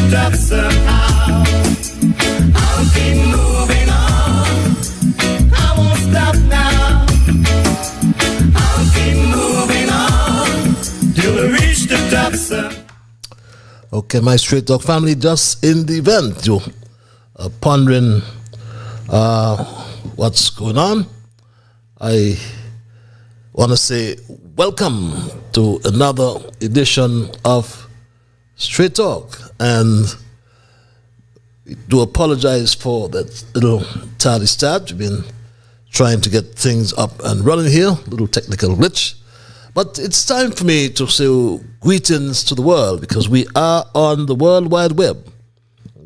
the top somehow. I'll keep moving on. I won't stop now. I'll keep moving on till we reach the top somehow. Okay, my Straight Talk family, just in the event, you pondering what's going on, I want to say welcome to another edition of Straight Talk, and we do apologize for that little tardy start. We've been trying to get things up and running here, little technical glitch. But it's time for me to say greetings to the world, because we are on the World Wide Web.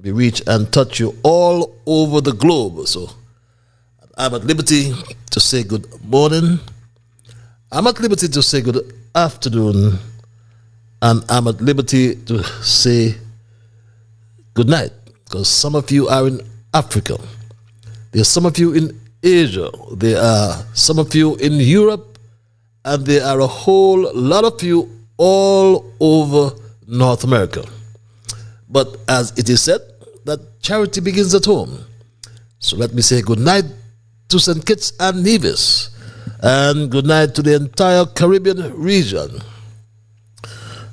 We reach and touch you all over the globe. So I'm at liberty to say good morning. I'm at liberty to say good afternoon. And I'm at liberty to say good night, because some of you are in Africa. There's some of you in Asia. There are some of you in Europe. And there are a whole lot of you all over North America. But as it is said, that charity begins at home. So let me say good night to St. Kitts and Nevis, and good night to the entire Caribbean region.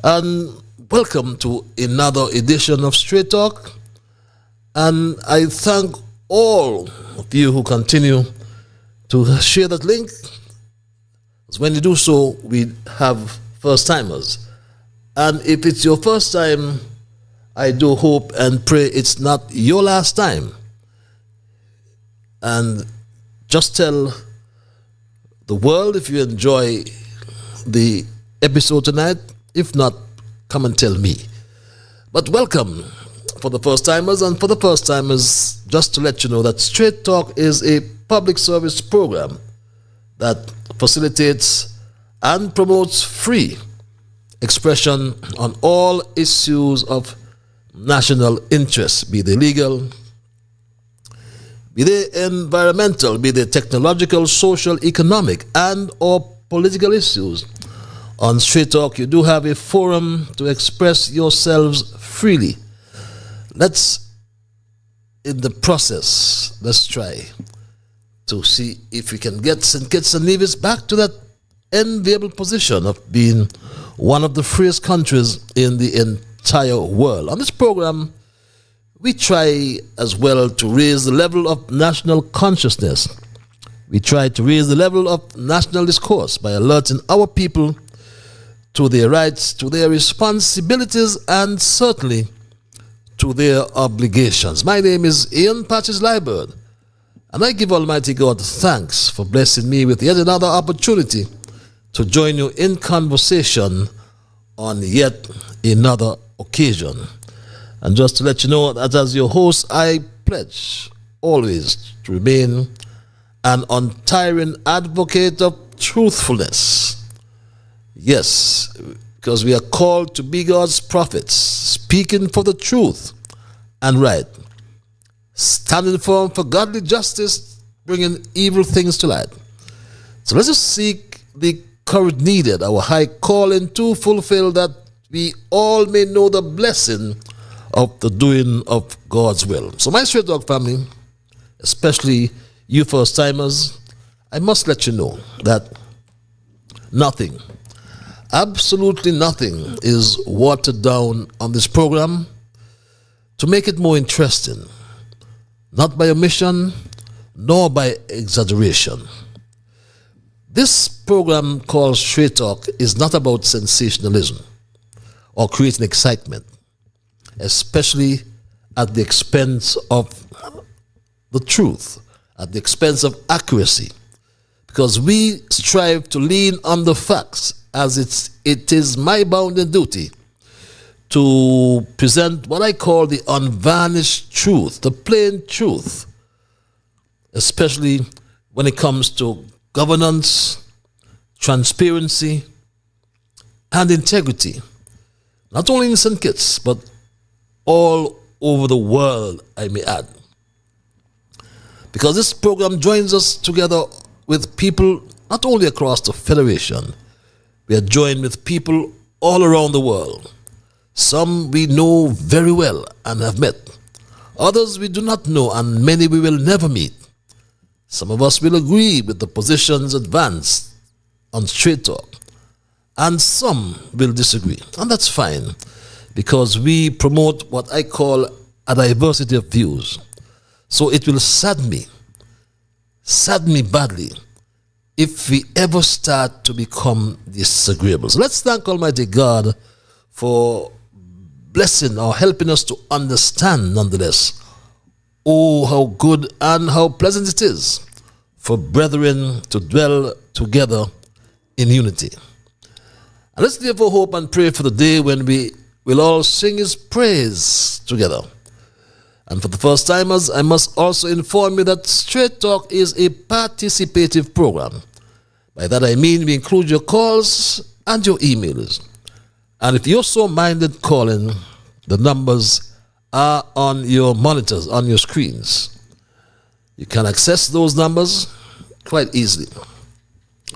And welcome to another edition of Straight Talk. And I thank all of you who continue to share that link. When you do so, we have first-timers. And if it's your first time, I do hope and pray it's not your last time. And just tell the world if you enjoy the episode tonight. If not, come and tell me. But welcome for the first-timers. And for the first-timers, just to let you know that Straight Talk is a public service program that facilitates and promotes free expression on all issues of national interest, be they legal, be they environmental, be they technological, social, economic, and or political issues. On Straight Talk, you do have a forum to express yourselves freely. Let's, in the process, let's try to see if we can get St. Kitts and Nevis back to that enviable position of being one of the freest countries in the entire world. On this program, we try as well to raise the level of national consciousness. We try to raise the level of national discourse by alerting our people to their rights, to their responsibilities, and certainly to their obligations. My name is Ian Patches Liburd, and I give Almighty God thanks for blessing me with yet another opportunity to join you in conversation on yet another occasion. And just to let you know that as your host, I pledge always to remain an untiring advocate of truthfulness. Yes, because we are called to be God's prophets, speaking for the truth and right, standing firm for godly justice, bringing evil things to light. So let us seek the courage needed, our high calling to fulfill, that we all may know the blessing of the doing of God's will. So my Straight Talk family, especially you first-timers, I must let you know that nothing, absolutely nothing, is watered down on this program to make it more interesting. Not by omission, nor by exaggeration. This program called Straight Talk is not about sensationalism or creating excitement, especially at the expense of the truth, at the expense of accuracy, because we strive to lean on the facts, as it is my bounden duty to present what I call the unvarnished truth, the plain truth, especially when it comes to governance, transparency, and integrity, not only in St. Kitts, but all over the world, I may add. Because this program joins us together with people not only across the Federation, we are joined with people all around the world, Some we know very well and have met. Others we do not know, and many we will never meet. Some of us will agree with the positions advanced on Straight Talk, and some will disagree. And that's fine, because we promote what I call a diversity of views. So it will sadden me badly, if we ever start to become disagreeable. So let's thank Almighty God for blessing or helping us to understand nonetheless. Oh, how good and how pleasant it is for brethren to dwell together in unity. And let's therefore hope and pray for the day when we will all sing His praise together. And for the first timers, I must also inform you that Straight Talk is a participative program. By that I mean we include your calls and your emails. And if you're so minded calling, the numbers are on your monitors, on your screens. You can access those numbers quite easily.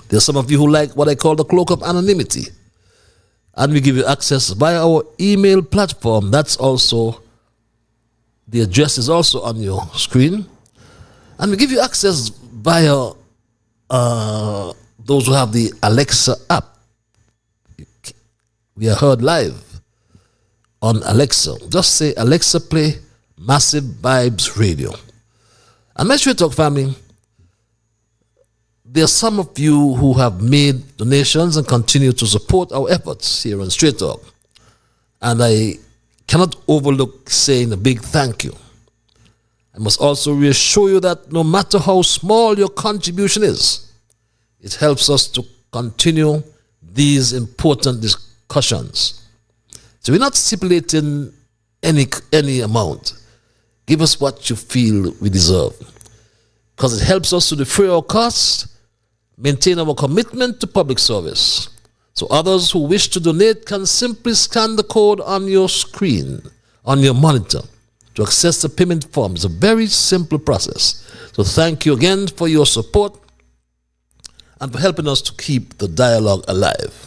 There's some of you who like what I call the cloak of anonymity. And we give you access via our email platform. That's also, the address is also on your screen. And we give you access via those who have the Alexa app. We are heard live on Alexa. Just say, Alexa, play Massive Vibes Radio. And my Straight Talk family, there are some of you who have made donations and continue to support our efforts here on Straight Talk. And I cannot overlook saying a big thank you. I must also reassure you that no matter how small your contribution is, it helps us to continue these important discussions. So we're not stipulating any amount. Give us what you feel we deserve, because it helps us to defray our costs, maintain our commitment to public service. So others who wish to donate can simply scan the code on your screen, on your monitor, to access the payment form. It's a very simple process. So thank you again for your support and for helping us to keep the dialogue alive.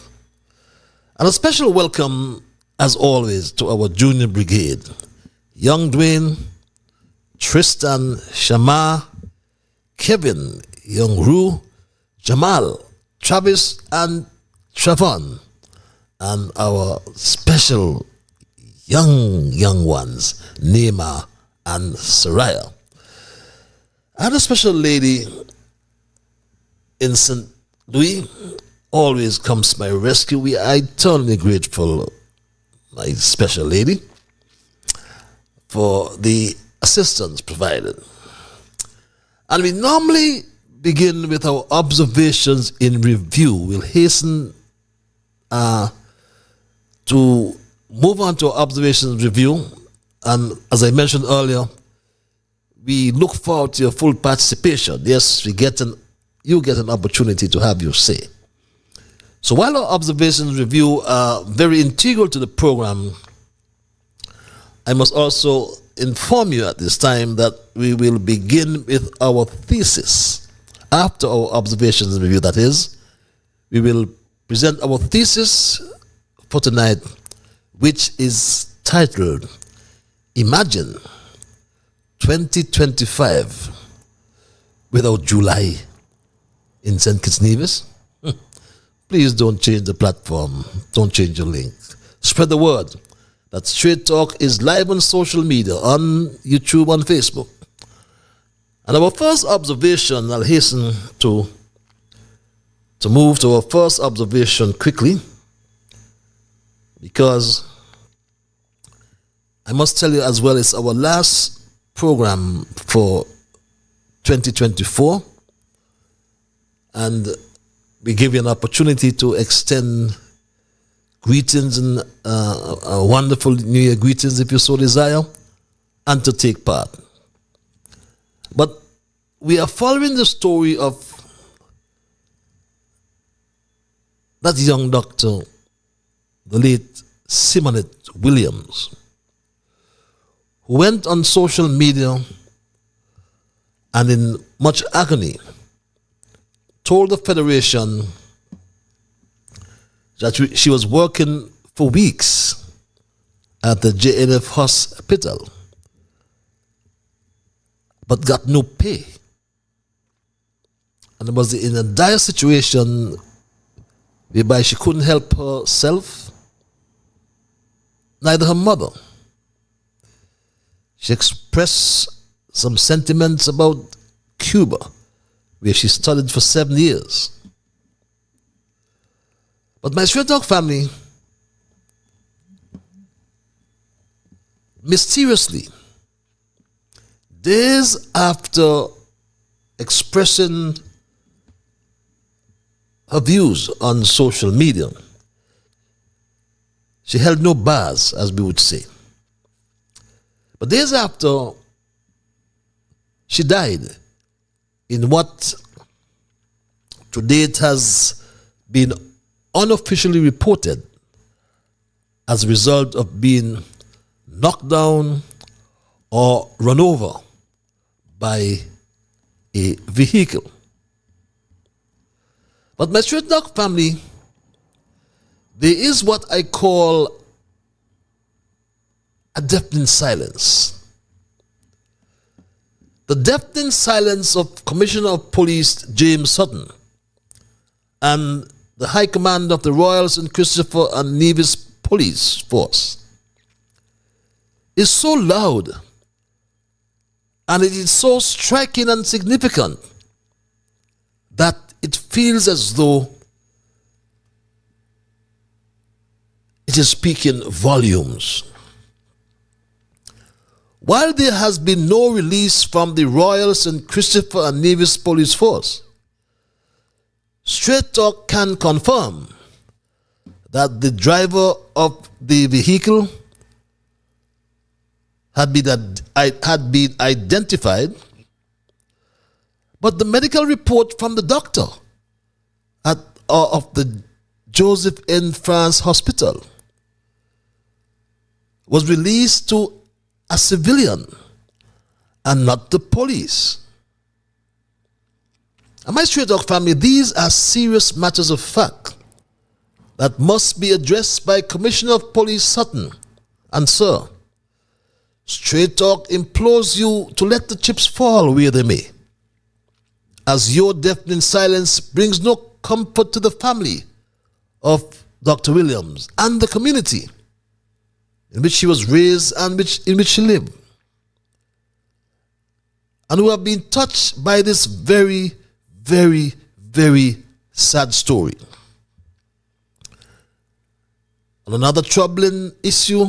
And a special welcome, as always, to our junior brigade: Young Dwayne, Tristan, Shama, Kevin, Young Rue, Jamal, Travis, and Travon, and our special young ones, Neema and Saraya. And a special lady in St. Louis always comes to my rescue. We are eternally grateful, my special lady, for the assistance provided. And we normally begin with our observations in review. We'll hasten to move on to our observations review. And as I mentioned earlier, we look forward to your full participation. Yes, you get an opportunity to have your say. So while our observations review are very integral to the program, I must also inform you at this time that we will begin with our thesis. After our observations review, that is, we will present our thesis for tonight, which is titled, Imagine 2025 without July in St. Kitts Nevis. Please don't change the platform. Don't change your link. Spread the word that Straight Talk is live on social media, on YouTube, on Facebook. And our first observation, I'll hasten to move to our first observation quickly, because I must tell you as well, it's our last program for 2024, and we give you an opportunity to extend greetings and a wonderful New Year greetings if you so desire, and to take part. But we are following the story of that young doctor, the late Simonette Williams, who went on social media and in much agony told the Federation that she was working for weeks at the JNF hospital, but got no pay, and was in a dire situation whereby she couldn't help herself, neither her mother. She expressed some sentiments about Cuba, where she studied for 7 years. But my Straight Talk family, mysteriously, days after expressing her views on social media, she held no bars, as we would say. But days after, she died in what to date has been unofficially reported as a result of being knocked down or run over by a vehicle. But my Straight Talk family, there is what I call a deafening silence. The deafening silence of Commissioner of Police James Sutton and the High Command of the Royal St. Christopher and Nevis Police Force is so loud, and it is so striking and significant that it feels as though it is speaking volumes. While there has been no release from the Royal St. Christopher and Nevis Police Force, Straight Talk can confirm that the driver of the vehicle had been identified, but the medical report from the doctor of the Joseph N. France Hospital was released to a civilian and not the police. And my Straight Talk family, these are serious matters of fact that must be addressed by Commissioner of Police Sutton. And sir, Straight Talk implores you to let the chips fall where they may, as your deafening silence brings no comfort to the family of Dr. Williams and the community in which she was raised and in which she lived, and who have been touched by this very, very, very sad story. On another troubling issue,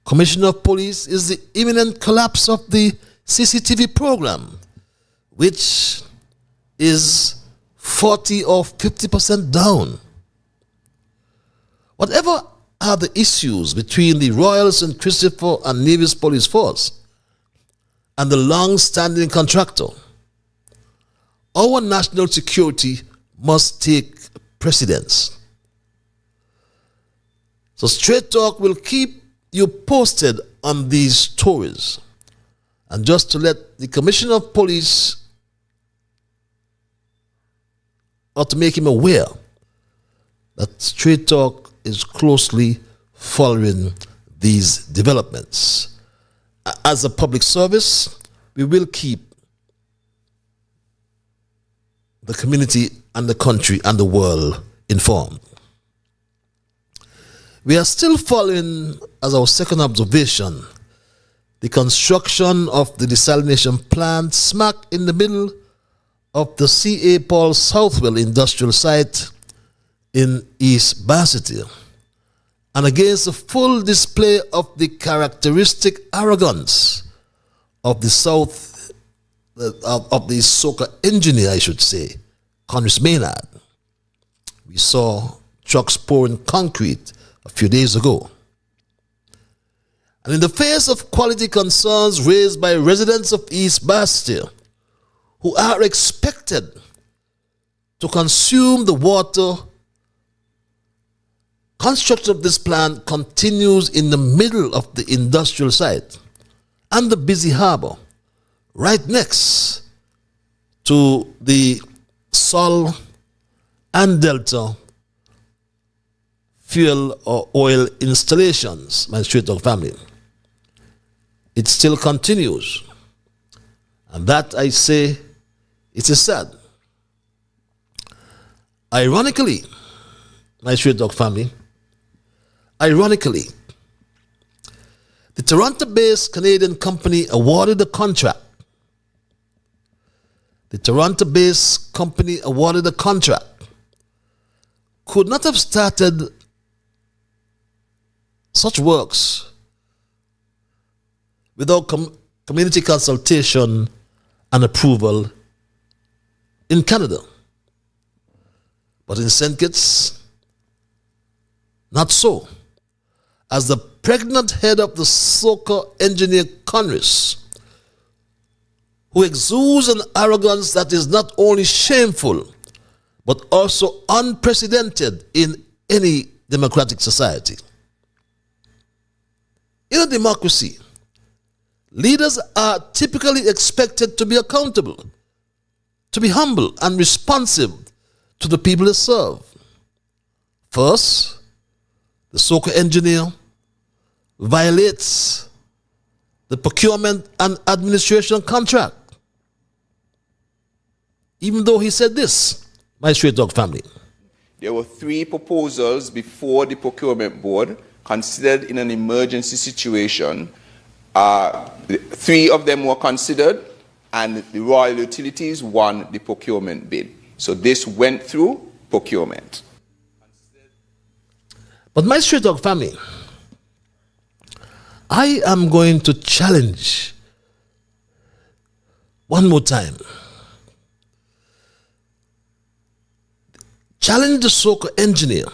Commissioner of Police, is the imminent collapse of the CCTV program, which is 40 or 50% down. Whatever are the issues between the Royal St. Christopher and Nevis Police Force and the long-standing contractor, our national security must take precedence. So Straight Talk will keep you posted on these stories. And just to let the Commissioner of Police, or to make him aware that Straight Talk is closely following these developments. As a public service, we will keep the community and the country and the world informed. We are still following, as our second observation, the construction of the desalination plant smack in the middle of the C.A. Paul Southwell industrial site in East Basseterre, and against the full display of the characteristic arrogance of the South, of the soca engineer, I should say, Conrad Maynard. We saw trucks pouring concrete a few days ago. And in the face of quality concerns raised by residents of East Basseterre, who are expected to consume the water, construction of this plant continues in the middle of the industrial site and the busy harbor, right next to the Sol and Delta fuel or oil installations, my straight dog family. It still continues. And that, I say, it is sad. Ironically, my straight dog family, ironically, the Toronto-based Canadian company awarded the contract. The Toronto-based company awarded the contract. Could not have started such works without community consultation and approval in Canada. But in St. Kitts, not so. As the pregnant head of the soccer engineer Congress, who exudes an arrogance that is not only shameful, but also unprecedented in any democratic society. In a democracy, leaders are typically expected to be accountable, to be humble and responsive to the people they serve. First, the soccer engineer violates the procurement and administration contract. Even though he said this, my straight dog family. There were 3 proposals before the procurement board considered in an emergency situation. 3 of them were considered, and the Royal Utilities won the procurement bid. So this went through procurement. But my straight dog family, I am going to challenge one more time. Challenge the soccer engineer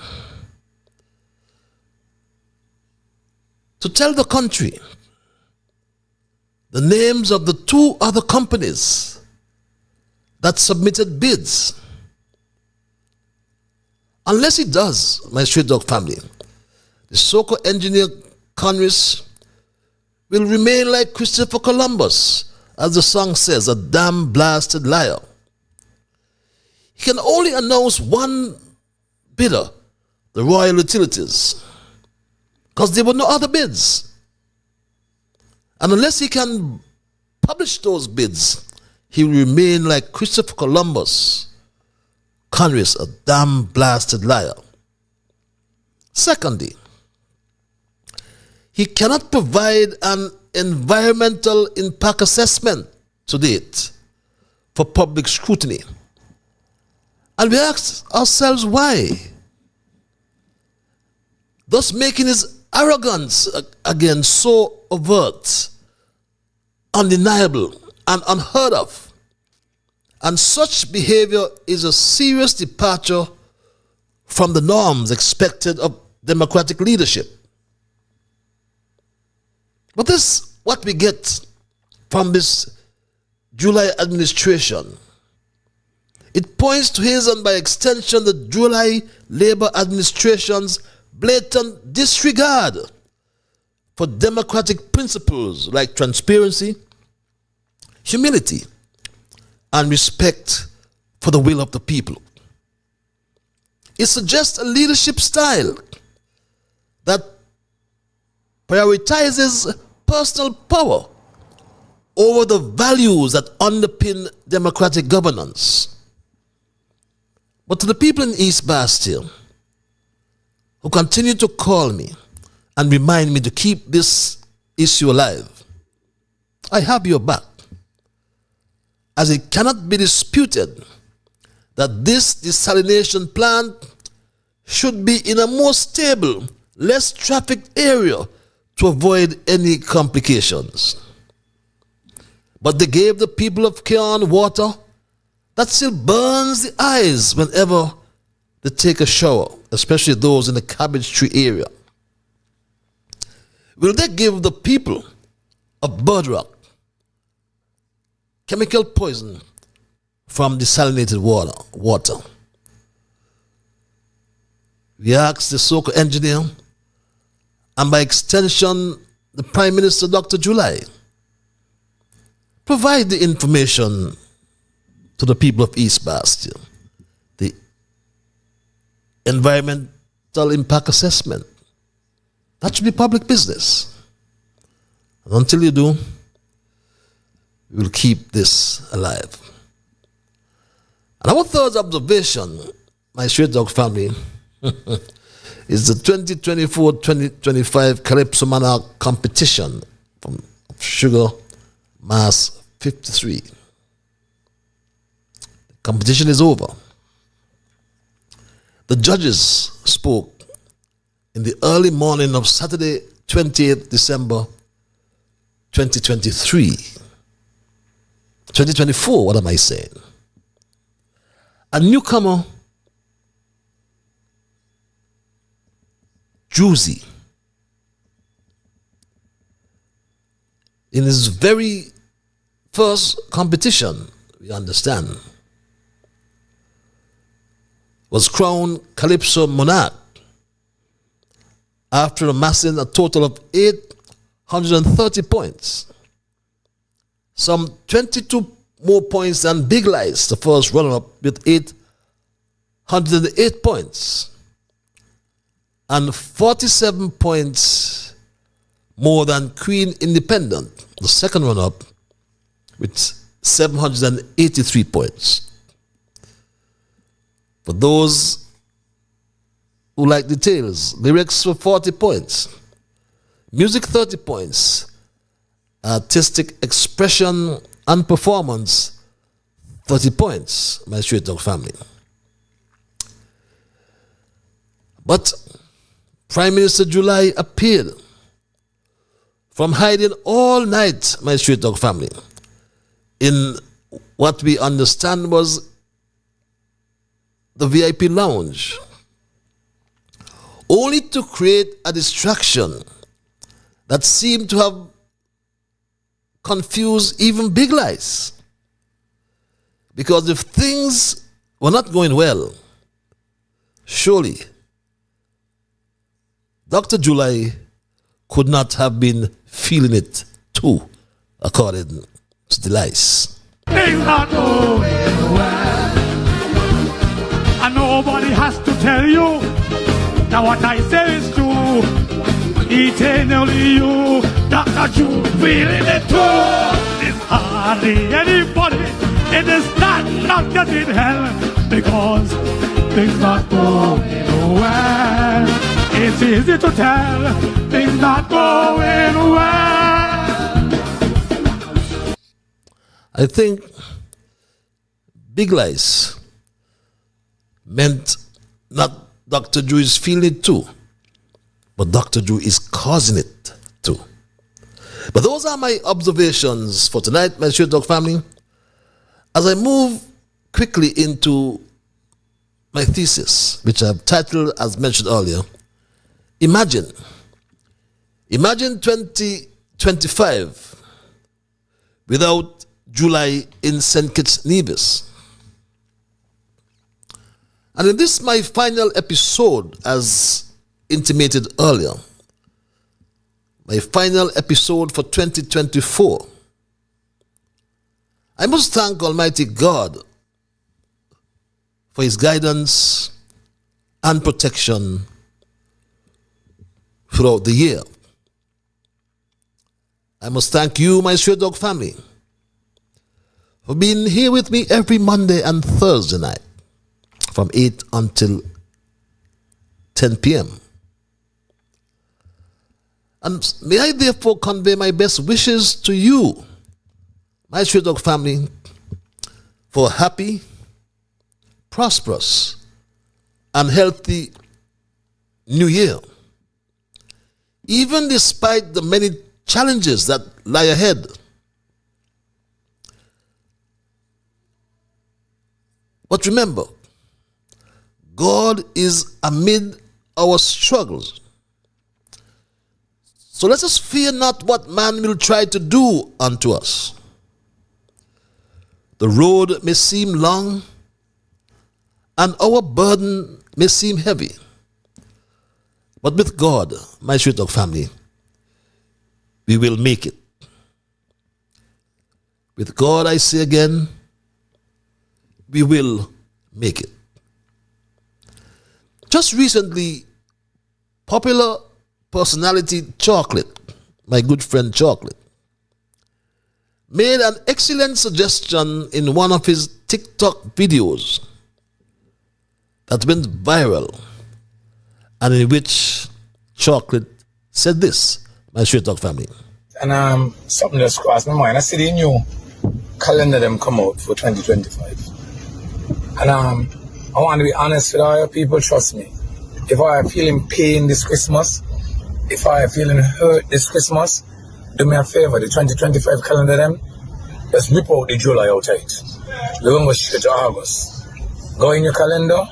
to tell the country the names of the 2 other companies that submitted bids. Unless he does, my straight dog family, the soccer engineer Congress will remain like Christopher Columbus, as the song says, a damn blasted liar. He can only announce one bidder, the Royal Utilities, because there were no other bids. And unless he can publish those bids, he will remain like Christopher Columbus, Congress, a damn blasted liar. Secondly, he cannot provide an environmental impact assessment to date for public scrutiny. And we ask ourselves why. Thus making his arrogance again so overt, undeniable, and unheard of. And such behavior is a serious departure from the norms expected of democratic leadership. But this is what we get from this July administration. It points to his, and by extension the July Labour administration's, blatant disregard for democratic principles like transparency, humility, and respect for the will of the people. It suggests a leadership style that prioritizes personal power over the values that underpin democratic governance. But to the people in East Bastille who continue to call me and remind me to keep this issue alive, I have your back, as it cannot be disputed that this desalination plant should be in a more stable, less trafficked area to avoid any complications. But they gave the people of Cairn water that still burns the eyes whenever they take a shower, especially those in the Cabbage Tree area. Will they give the people of Bird Rock chemical poison from desalinated water? We asked the soccer engineer, and by extension the Prime Minister, Dr. July, provide the information to the people of East Bastille. The environment impact assessment. That should be public business. And until you do, we will keep this alive. And our third observation, my Straight Dog family, is the 2024-2025 Calypso Manor competition from Sugar Mass 53. The competition is over. The judges spoke in the early morning of Saturday, 28th December 2023. 2024, what am I saying? A newcomer, Juicy, in his very first competition, we understand, was crowned Calypso Monarch after amassing a total of 830 points. Some 22 more points than Big Lies, the first runner-up, with 808 points. And 47 points more than Queen Independent, the second runner-up, with 783 points. For those who like details, lyrics were 40 points, music 30 points, artistic expression and performance 30 points, my Straight Dog family. But Prime Minister July appeared from hiding all night, my Straight Dog family, in what we understand was the VIP lounge, only to create a distraction that seemed to have confused even Big Lies. Because if things were not going well, surely Dr. July could not have been feeling it too, according to the lies. Things not going well, and nobody has to tell you that what I say is true. Eternally you, Dr. Jew, feeling it too. There's hardly anybody in this land not getting hell, because things not going well. It's easy to tell things not going well. I think Big Lies meant not Dr. Drew is feeling it too, but Dr. Drew is causing it too. But those are my observations for tonight, my Straight Dog family. As I move quickly into my thesis, which I've titled, as mentioned earlier, Imagine 2025 without July in St. Kitts, Nevis. And in this, my final episode, as intimated earlier, my final episode for 2024, I must thank Almighty God for His guidance and protection throughout the year. I must thank you, my Straight Dog family, for being here with me every Monday and Thursday night from 8 until 10 p.m. And may I therefore convey my best wishes to you, my Straight Dog family, for a happy, prosperous, and healthy new year. Even despite the many challenges that lie ahead. But remember, God is amid our struggles. So let us fear not what man will try to do unto us. The road may seem long, and our burden may seem heavy. But with God, my Straight Dog family, we will make it. With God, I say again, we will make it. Just recently, popular personality Chocolate, my good friend Chocolate, made an excellent suggestion in one of his TikTok videos that went viral, and in which Chocolate said this, my Straight Talk family. And something just crossed my mind. I see the new calendar them come out for 2025. And I want to be honest with all your people, trust me. If I are feeling pain this Christmas, if I are feeling hurt this Christmas, do me a favor, the 2025 calendar them, just rip out the July outside. We're going to go straight to August. Go in your calendar,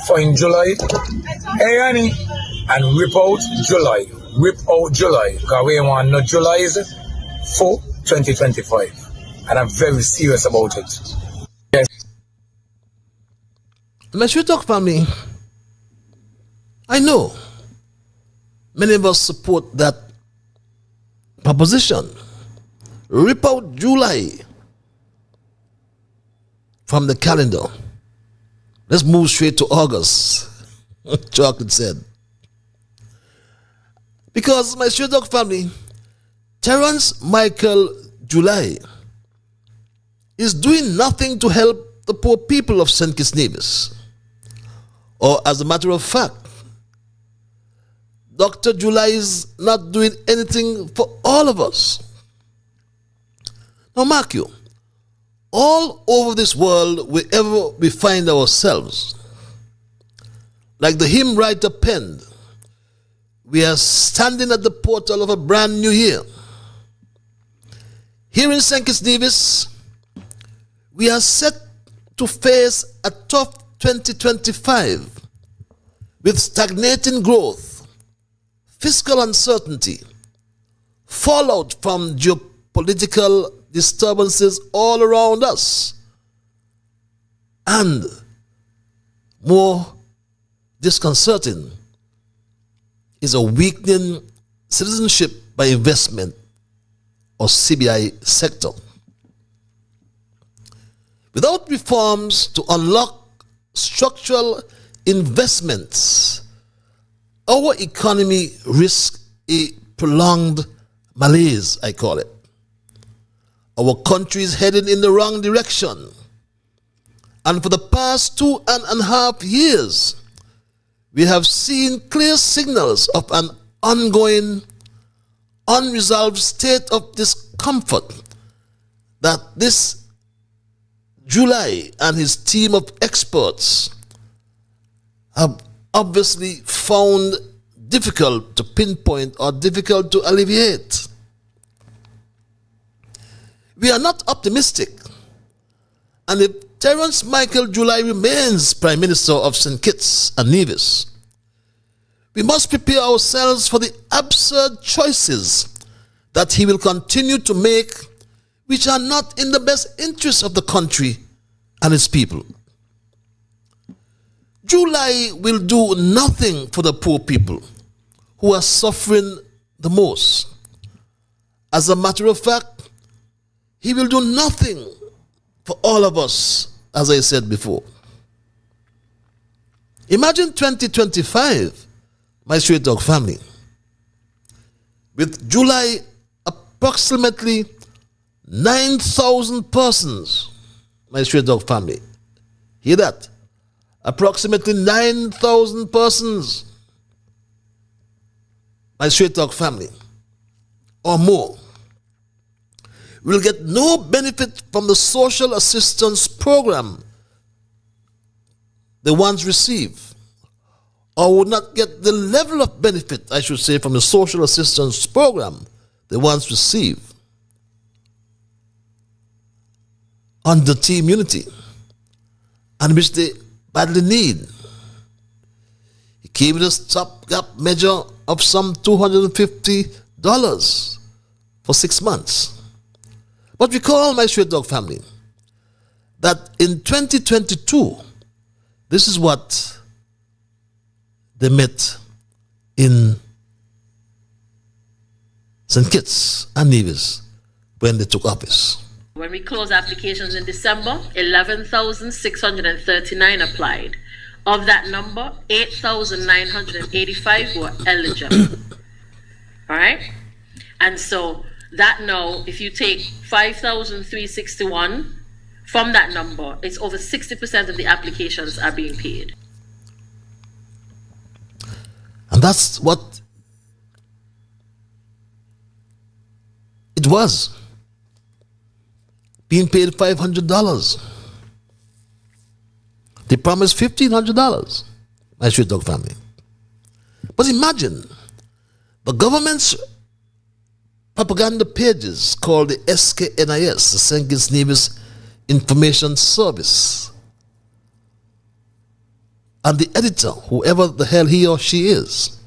find July, hey honey, and rip out July. Rip out July, because we want no July is for 2025. And I'm very serious about it. Yes. My Straight Talk family, I know many of us support that proposition. Rip out July from the calendar. Let's move straight to August, Chocolate said. Because my Straight Talk family, Terrence Michael July is doing nothing to help the poor people of St. Kitts Nevis. Or as a matter of fact, Dr. July is not doing anything for all of us. Now mark you, all over this world, wherever we find ourselves, like the hymn writer penned, we are standing at the portal of a brand new year. Here in St. Kitts Nevis, we are set to face a tough 2025 with stagnating growth, fiscal uncertainty, fallout from geopolitical disturbances all around us, and more disconcerting is a weakening citizenship by investment or CBI sector. Without reforms to unlock structural investments, our economy risks a prolonged malaise, I call it. Our country is heading in the wrong direction. And for the past 2.5 years, we have seen clear signals of an ongoing, unresolved state of discomfort that this July and his team of experts have obviously found difficult to pinpoint or difficult to alleviate. We are not optimistic, and if Terrence Michael July remains Prime Minister of St. Kitts and Nevis, we must prepare ourselves for the absurd choices that he will continue to make, which are not in the best interest of the country and its people. July will do nothing for the poor people who are suffering the most. As a matter of fact, he will do nothing for all of us, as I said before. Imagine 2025, my Straight Talk family, with July approximately 9,000 persons, my Straight Talk family. Hear that? Approximately 9,000 persons, my Straight Talk family, or more, will get no benefit from the social assistance program they once receive, or would not get the level of benefit, I should say, from the social assistance program they once received under Team Unity, and which they badly need. He came with a stopgap measure of some $250 for 6 months. But recall, my Straight Dog family, that in 2022, this is what they met in St. Kitts and Nevis when they took office. When we closed applications in December, 11,639 applied. Of that number, 8,985 were eligible. All right? And so that now, if you take 5,361 from that number, it's over 60% of the applications are being paid. And that's what it was. Being paid $500. They promised $1,500, my street dog family. But imagine the government's propaganda pages called the SKNIS, the St. Kitts Nevis Information Service. And the editor, whoever the hell he or she is,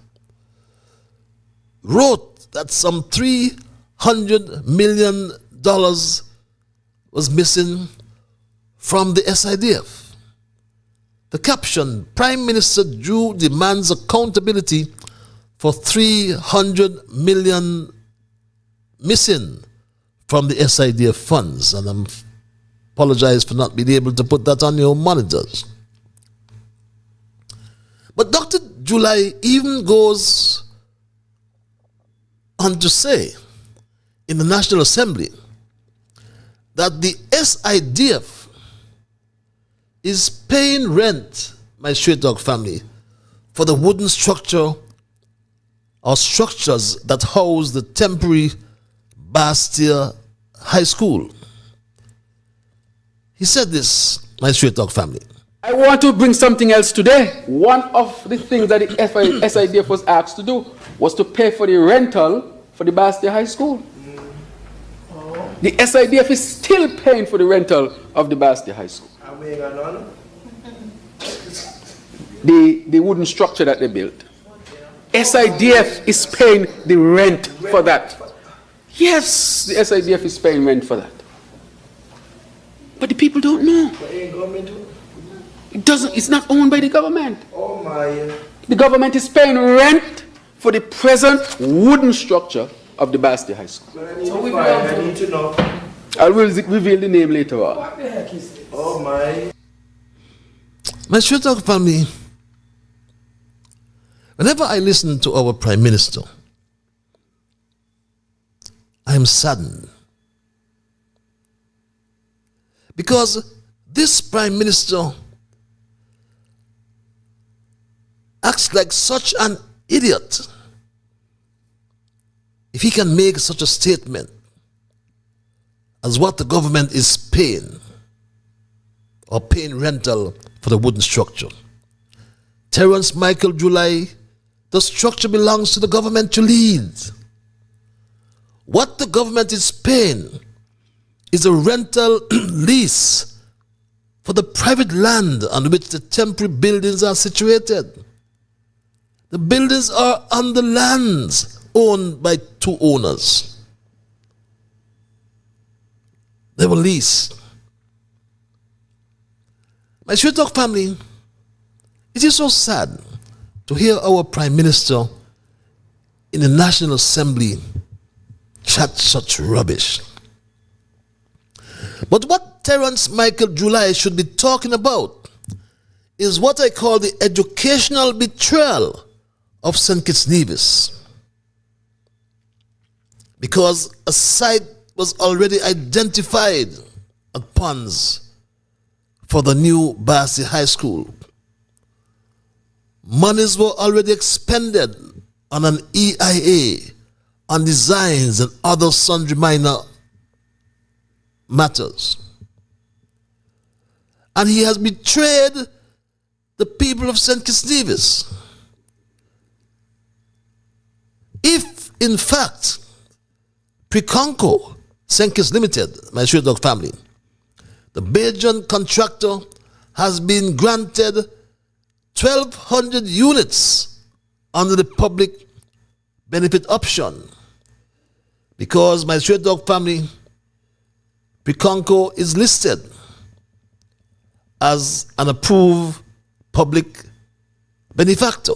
wrote that some $300 million was missing from the SIDF. The caption, Prime Minister Drew demands accountability for $300 million missing from the SIDF funds. And I apologize for not being able to put that on your monitors. But Dr. July even goes on to say in the National Assembly that the SIDF is paying rent, my straight dog family, for the wooden structure or structures that house the temporary Bastia High School. He said this, my straight dog family. I want to bring something else today. One of the things that the SIDF was asked to do was to pay for the rental for the Bastia High School. The SIDF is still paying for the rental of the Bastia High School. The wooden structure that they built. SIDF is paying the rent for that. Yes, the SIDF is paying rent for that. But the people don't know. It's not owned by the government. Oh my. The government is paying rent for the present wooden structure of the Bastia High School. I need to know. I will reveal the name later on. What the heck is this? Oh my. My straight dog family, whenever I listen to our Prime Minister, I am saddened. Because this Prime Minister acts like such an idiot if he can make such a statement as what the government is paying or paying rental for the wooden structure. Terence Michael July, the structure belongs to the government to lead. What the government is paying is a rental lease for the private land on which the temporary buildings are situated. The buildings are on the lands owned by two owners. They were leased. My straight dog family, it is so sad to hear our Prime Minister in the National Assembly chat such rubbish. But what Terence Michael July should be talking about is what I call the educational betrayal of St. Kitts Nevis. Because a site was already identified at Ponds for the new Bastia High School. Monies were already expended on an EIA, on designs and other sundry minor matters. And he has betrayed the people of St. Kitts Nevis. If, in fact, Preconco, St. Kitts Limited, my straight dog family, the Belgian contractor has been granted 1,200 units under the public benefit option. Because my straight dog family, Preconco is listed as an approved public benefactor.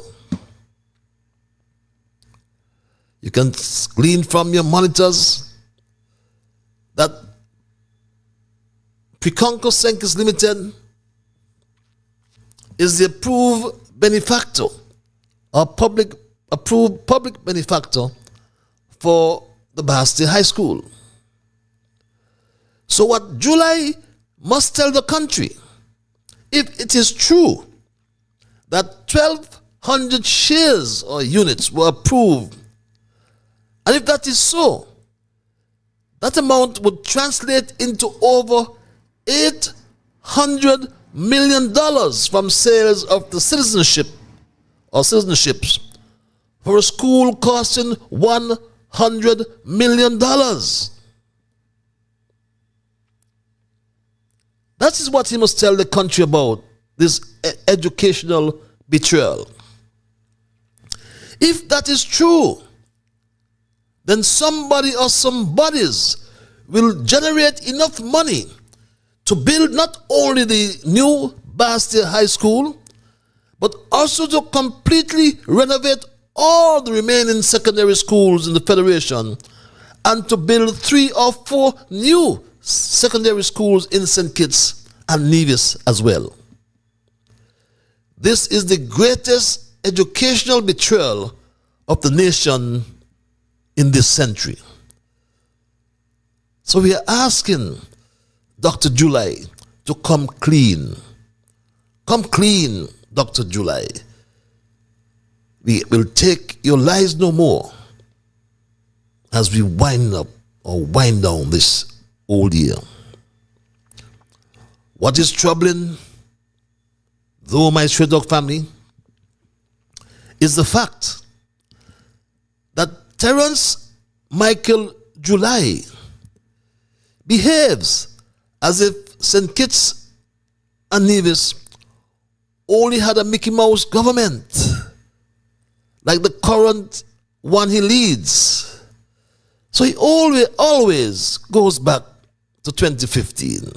You can glean from your monitors that Preconco St. Kitts Limited is the approved benefactor or approved public benefactor for the Basti High School. So what July must tell the country, if it is true that 1,200 shares or units were approved, and if that is so, that amount would translate into over $800 million from sales of the citizenship or citizenships for a school costing $100 million. That is what he must tell the country about this educational betrayal. If that is true, then somebody or some bodies will generate enough money to build not only the new Basti High School, but also to completely renovate all the remaining secondary schools in the Federation and to build 3 or 4 new secondary schools in St. Kitts and Nevis as well. This is the greatest educational betrayal of the nation in this century. So we are asking Dr. July to come clean. Come clean, Dr. July. We will take your lies no more as we wind up or wind down this old year. What is troubling, though, my Stray Dog family, is the fact that Terence Michael July behaves as if St. Kitts and Nevis only had a Mickey Mouse government, like the current one he leads. So he always goes back to 2015.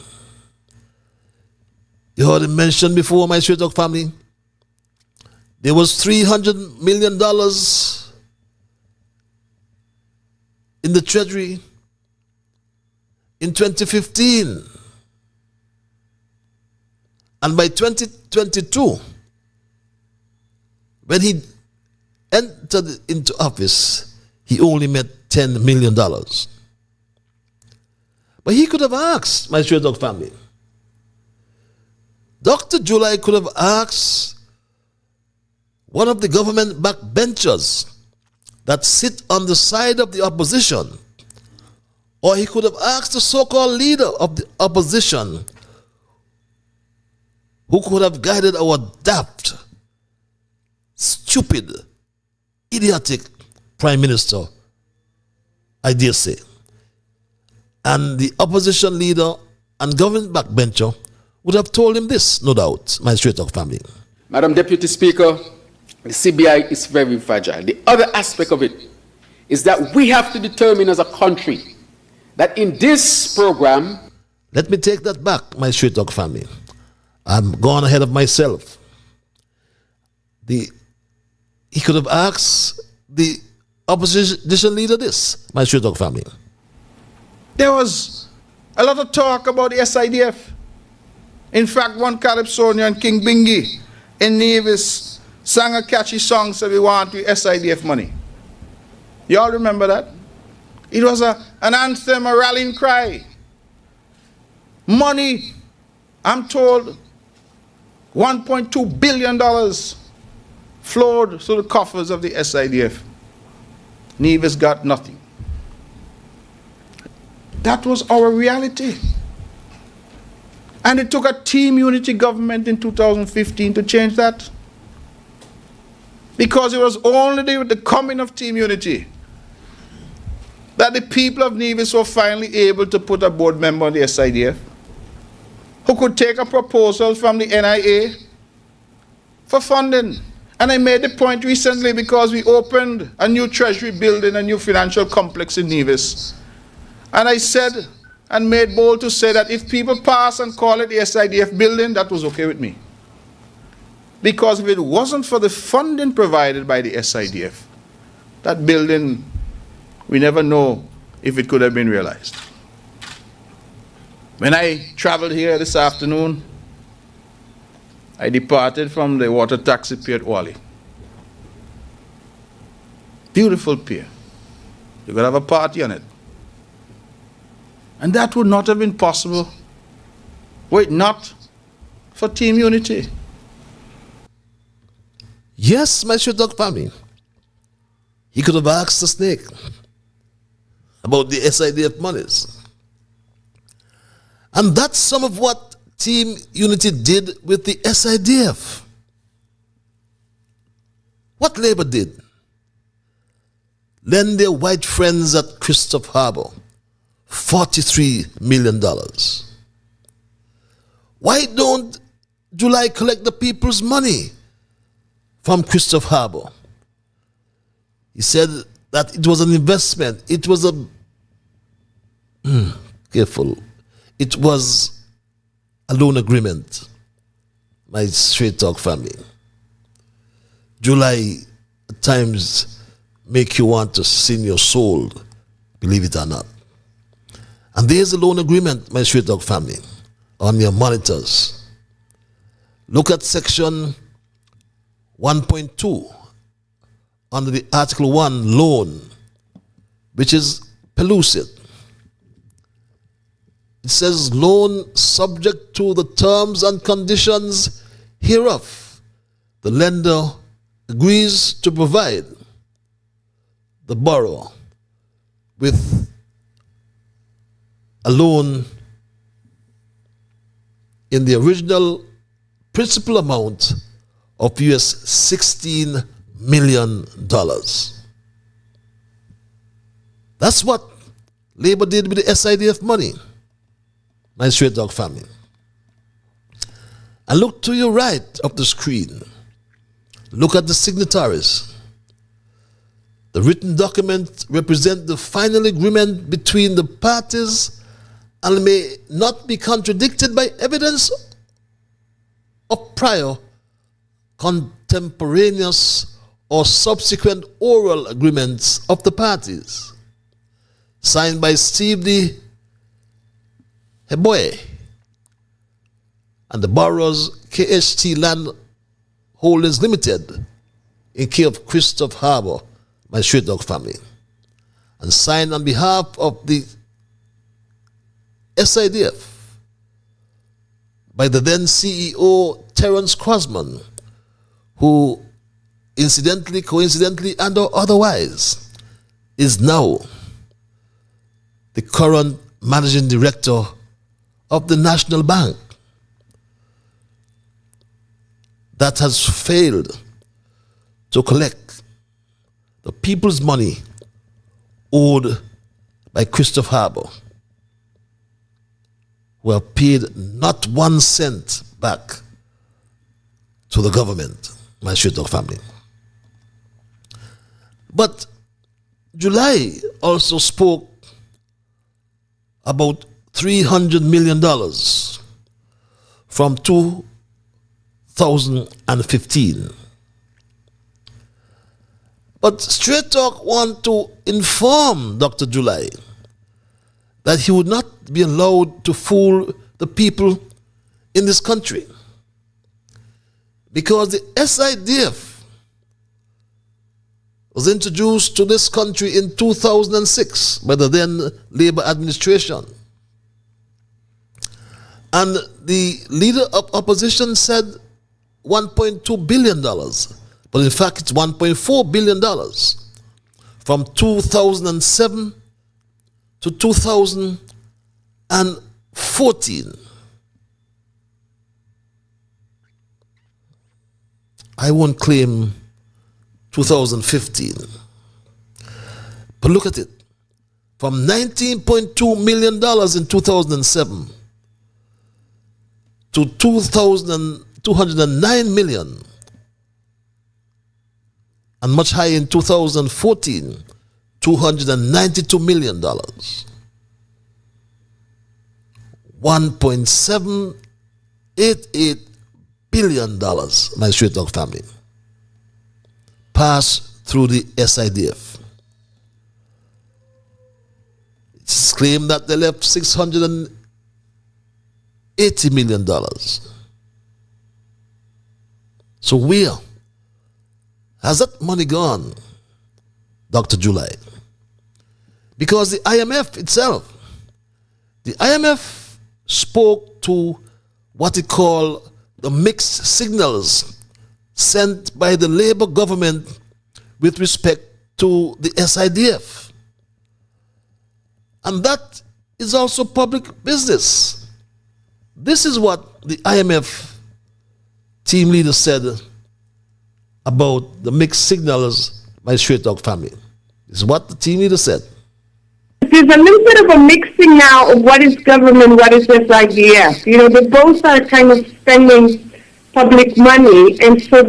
You heard him mention before, my Stray Dog family, there was $300 million in the Treasury in 2015. And by 2022, when he entered into office, he only made $10 million. But he could have asked, my Stray Dog family, Dr. July could have asked one of the government backbenchers that sit on the side of the opposition, or he could have asked the so-called leader of the opposition who could have guided our daft, stupid, idiotic Prime Minister, I dare say. And the opposition leader and government backbencher would have told him this, no doubt, my Stray Dog family. Madam Deputy Speaker, the CBI is very fragile. The other aspect of it is that we have to determine as a country that in this program... Let me take that back, my Stray Dog family. I'm gone ahead of myself. He could have asked the opposition leader this, my Stray Dog family. There was a lot of talk about the SIDF. In fact, one Calypsonian, King Bingi, in Nevis, sang a catchy song, said we want the SIDF money. You all remember that? It was an anthem, a rallying cry. Money, I'm told, $1.2 billion flowed through the coffers of the SIDF. Nevis got nothing. That was our reality. And it took a team unity government in 2015 to change that. Because it was only with the coming of team unity that the people of Nevis were finally able to put a board member on the SIDF who could take a proposal from the NIA for funding. And I made the point recently because we opened a new treasury building, a new financial complex in Nevis. And I said and made bold to say that if people pass and call it the SIDF building, that was okay with me. Because if it wasn't for the funding provided by the SIDF, that building, we never know if it could have been realized. When I traveled here this afternoon, I departed from the water taxi pier at Wally. Beautiful pier. You could have a party on it. And that would not have been possible were it not for Team Unity. Yes, my Straight Talk family. He could have asked the snake about the SIDF monies. And that's some of what Team Unity did with the SIDF. What Labour did? Lend their white friends at Christopher Harbour $43 million. Why don't July collect the people's money from Christopher Harbour? He said that it was an investment. It was careful. It was a loan agreement, my Straight Talk family. July at times make you want to sin your soul, believe it or not. And there's a loan agreement, my Straight Talk family, on your monitors. Look at section 1.2 under the Article 1 loan, which is pellucid. It says loan subject to the terms and conditions hereof. The lender agrees to provide the borrower with a loan in the original principal amount of US $16 million. That's what Labour did with the SIDF money, my Straight Talk family. And look to your right of the screen. Look at the signatories. The written document represents the final agreement between the parties and may not be contradicted by evidence of prior, contemporaneous, or subsequent oral agreements of the parties. Signed by Steve D. Heboe and the borrowers KHT Land Holdings Limited in care of Christopher Harbour, my Straight Talk family, and signed on behalf of the SIDF by the then CEO Terence Crosman, who incidentally, coincidentally, and or otherwise is now the current managing director of the National Bank, that has failed to collect the people's money owed by Christopher Harbour, who have paid not 1 cent back to the government, my Straight Talk family. But July also spoke about $300 million from 2015. But Straight Talk want to inform Dr. July that he would not be allowed to fool the people in this country, because the SIDF was introduced to this country in 2006 by the then Labour administration. And the leader of opposition said $1.2 billion, but in fact it's $1.4 billion from 2007 to 2014. I won't claim 2015. But look at it. From $19.2 million in 2007 to 209 million, and much higher in 2014, $292 million. $1.788 billion, my Straight Talk family, passed through the SIDF. It's claimed that they left $680 million So where has that money gone, Dr. July? Because the IMF itself, the IMF spoke to what it called the mixed signals sent by the Labour government with respect to the SIDF. And that is also public business. This is what the IMF team leader said about the mixed signals by Straight Talk family. This is what the team leader said. There's a little bit of a mixing now of what is government, what is SIDF. You know, they both are kind of spending public money, and so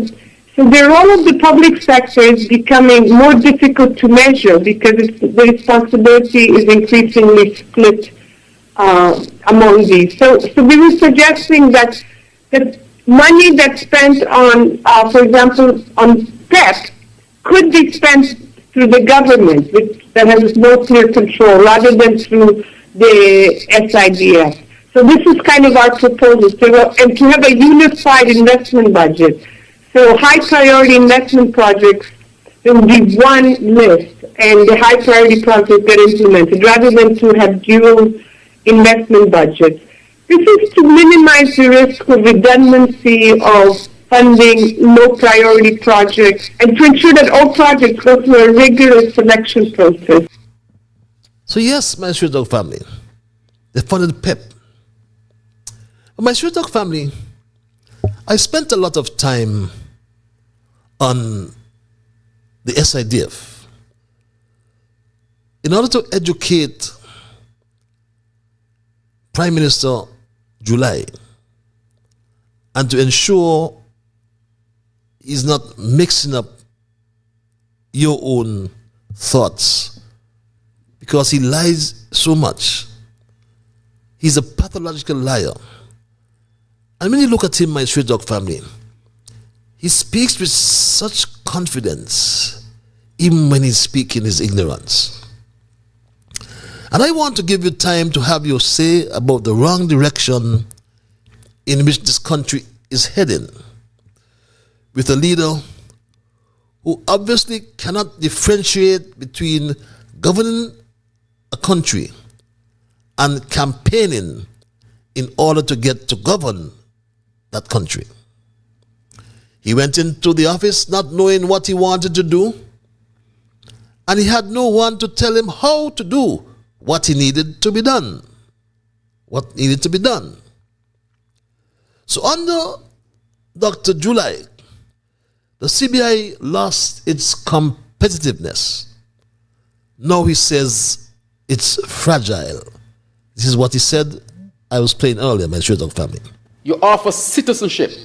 the role of the public sector is becoming more difficult to measure because the responsibility is increasingly split among these. So we were suggesting that the money that's spent on, for example, on PEP could be spent through the government, that has more clear control, rather than through the SIDF. So this is kind of our proposal, and to have a unified investment budget. So high priority investment projects, there will be one list, and the high priority projects get implemented, rather than to have dual investment budgets. This is to minimize the risk of redundancy of funding low priority projects, and to ensure that all projects go through a rigorous selection process. So yes, my Straight Talk family, they funded PEP. But my Straight Talk family, I spent a lot of time on the SIDF in order to educate Prime Minister July and to ensure he's not mixing up your own thoughts, because he lies so much. He's a pathological liar. And when you look at him, my Straight Talk family, he speaks with such confidence, even when he's speaking his ignorance. And I want to give you time to have your say about the wrong direction in which this country is heading, with a leader who obviously cannot differentiate between governing a country and campaigning in order to get to govern that country. He went into the office not knowing what he wanted to do, and he had no one to tell him how to do what he needed to be done. What needed to be done. So under Dr. July, the CBI lost its competitiveness. Now he says it's fragile. This is what he said. I was playing earlier, my Straight Talk family. You offer citizenship.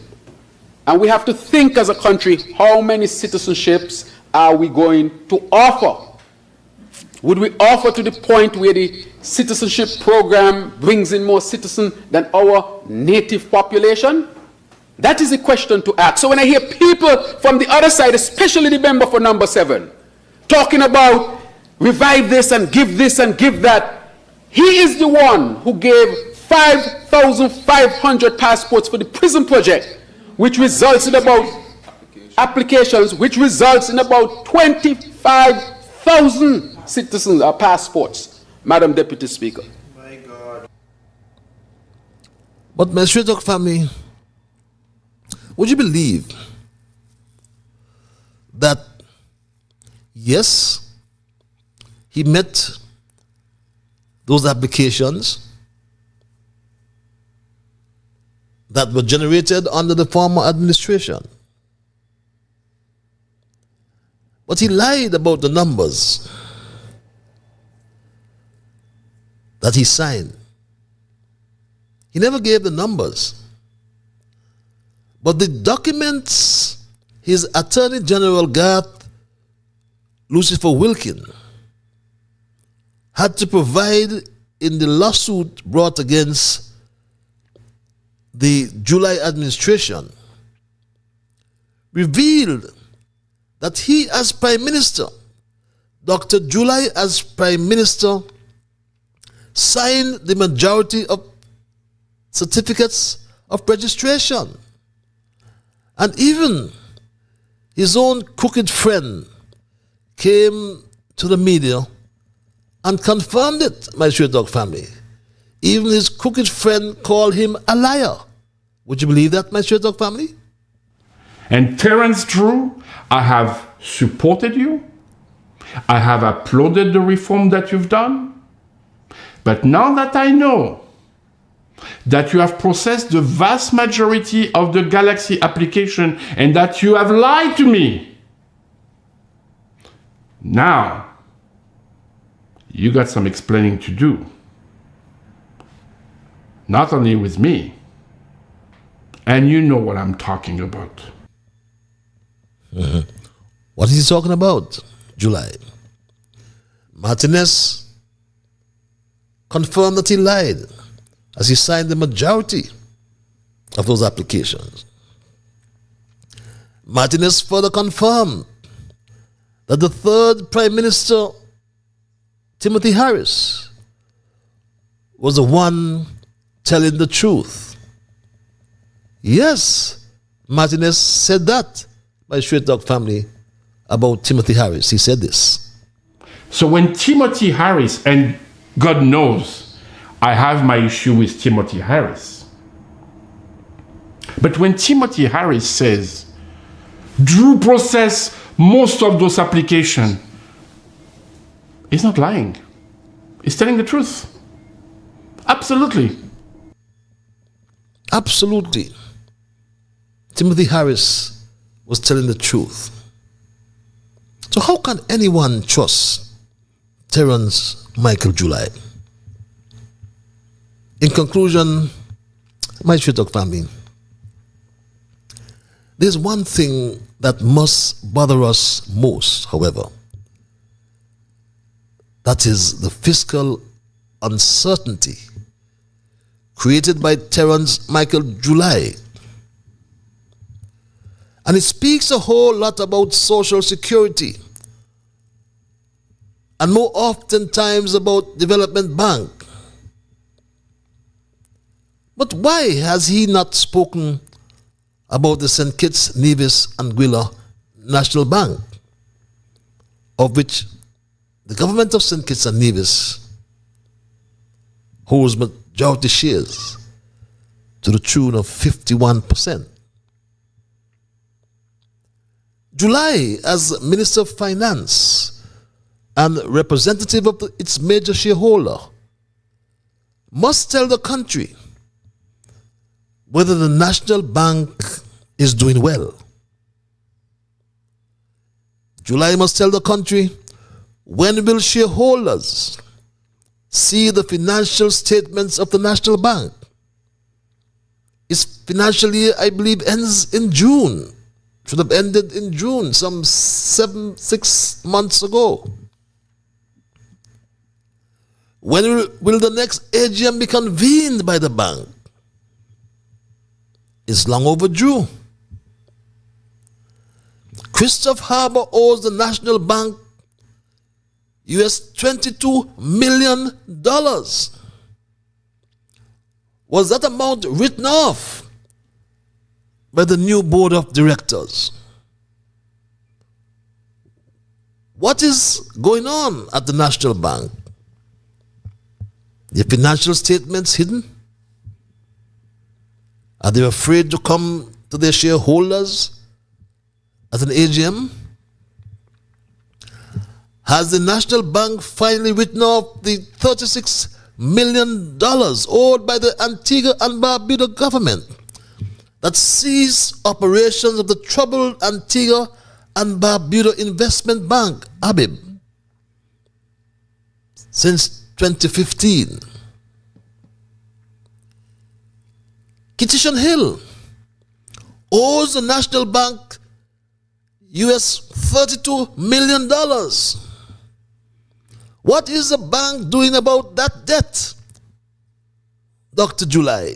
And we have to think as a country, how many citizenships are we going to offer? Would we offer to the point where the citizenship program brings in more citizens than our native population? That is a question to ask. So when I hear people from the other side, especially the member for number 7, talking about revive this and give that, he is the one who gave 5,500 passports for the prison project, which results in about applications, which results in about 25,000 citizens or passports, Madam Deputy Speaker. My God. But my Straight Talk family, would you believe that, yes, he met those applications that were generated under the former administration, but he lied about the numbers that he signed. He never gave the numbers. But the documents his Attorney General Garth Lucifer Wilkin had to provide in the lawsuit brought against the July administration revealed that he, as Prime Minister, Dr. July as Prime Minister, signed the majority of certificates of registration. And even his own crooked friend came to the media and confirmed it, my Straight Dog family. Even his crooked friend called him a liar. Would you believe that, my Straight Dog family? And Terence Drew, I have supported you. I have applauded the reform that you've done. But now that I know that you have processed the vast majority of the Galaxy application and that you have lied to me, now you got some explaining to do. Not only with me, and you know what I'm talking about. What is he talking about, July? Martinez confirmed that he lied as he signed the majority of those applications. Martinez further confirmed that the third Prime Minister, Timothy Harris, was the one telling the truth. Yes, Martinez said that, my Straight Dog family, about Timothy Harris. He said this. So when Timothy Harris, and God knows I have my issue with Timothy Harris, but when Timothy Harris says, Drew process most of those applications, he's not lying. He's telling the truth. Absolutely. Absolutely. Timothy Harris was telling the truth. So how can anyone trust Terence Michael July? In conclusion, my Straight Dog family, there's one thing that must bother us most, however. That is the fiscal uncertainty created by Terence Michael July. And it speaks a whole lot about social security and more oftentimes about development bank. But why has he not spoken about the St. Kitts, Nevis and Gwilla National Bank, of which the government of St. Kitts and Nevis holds majority shares to the tune of 51%. July, as Minister of Finance and representative of its major shareholder, must tell the country whether the National Bank is doing well. July must tell the country when will shareholders see the financial statements of the National Bank. Its financial year, I believe, ends in June. Should have ended in June, some 6 months ago. When will the next AGM be convened by the bank? It's long overdue. Christoph Harbour owes the National Bank US $22 million. Was that amount written off by the new board of directors? What is going on at the National Bank? The financial statements hidden? Are they afraid to come to their shareholders at an AGM? Has the National Bank finally written off the $36 million owed by the Antigua and Barbuda government that seized operations of the troubled Antigua and Barbuda Investment Bank, ABIB, since 2015? Kitchen Hill owes the National Bank US $32 million. What is the bank doing about that debt? Dr. July,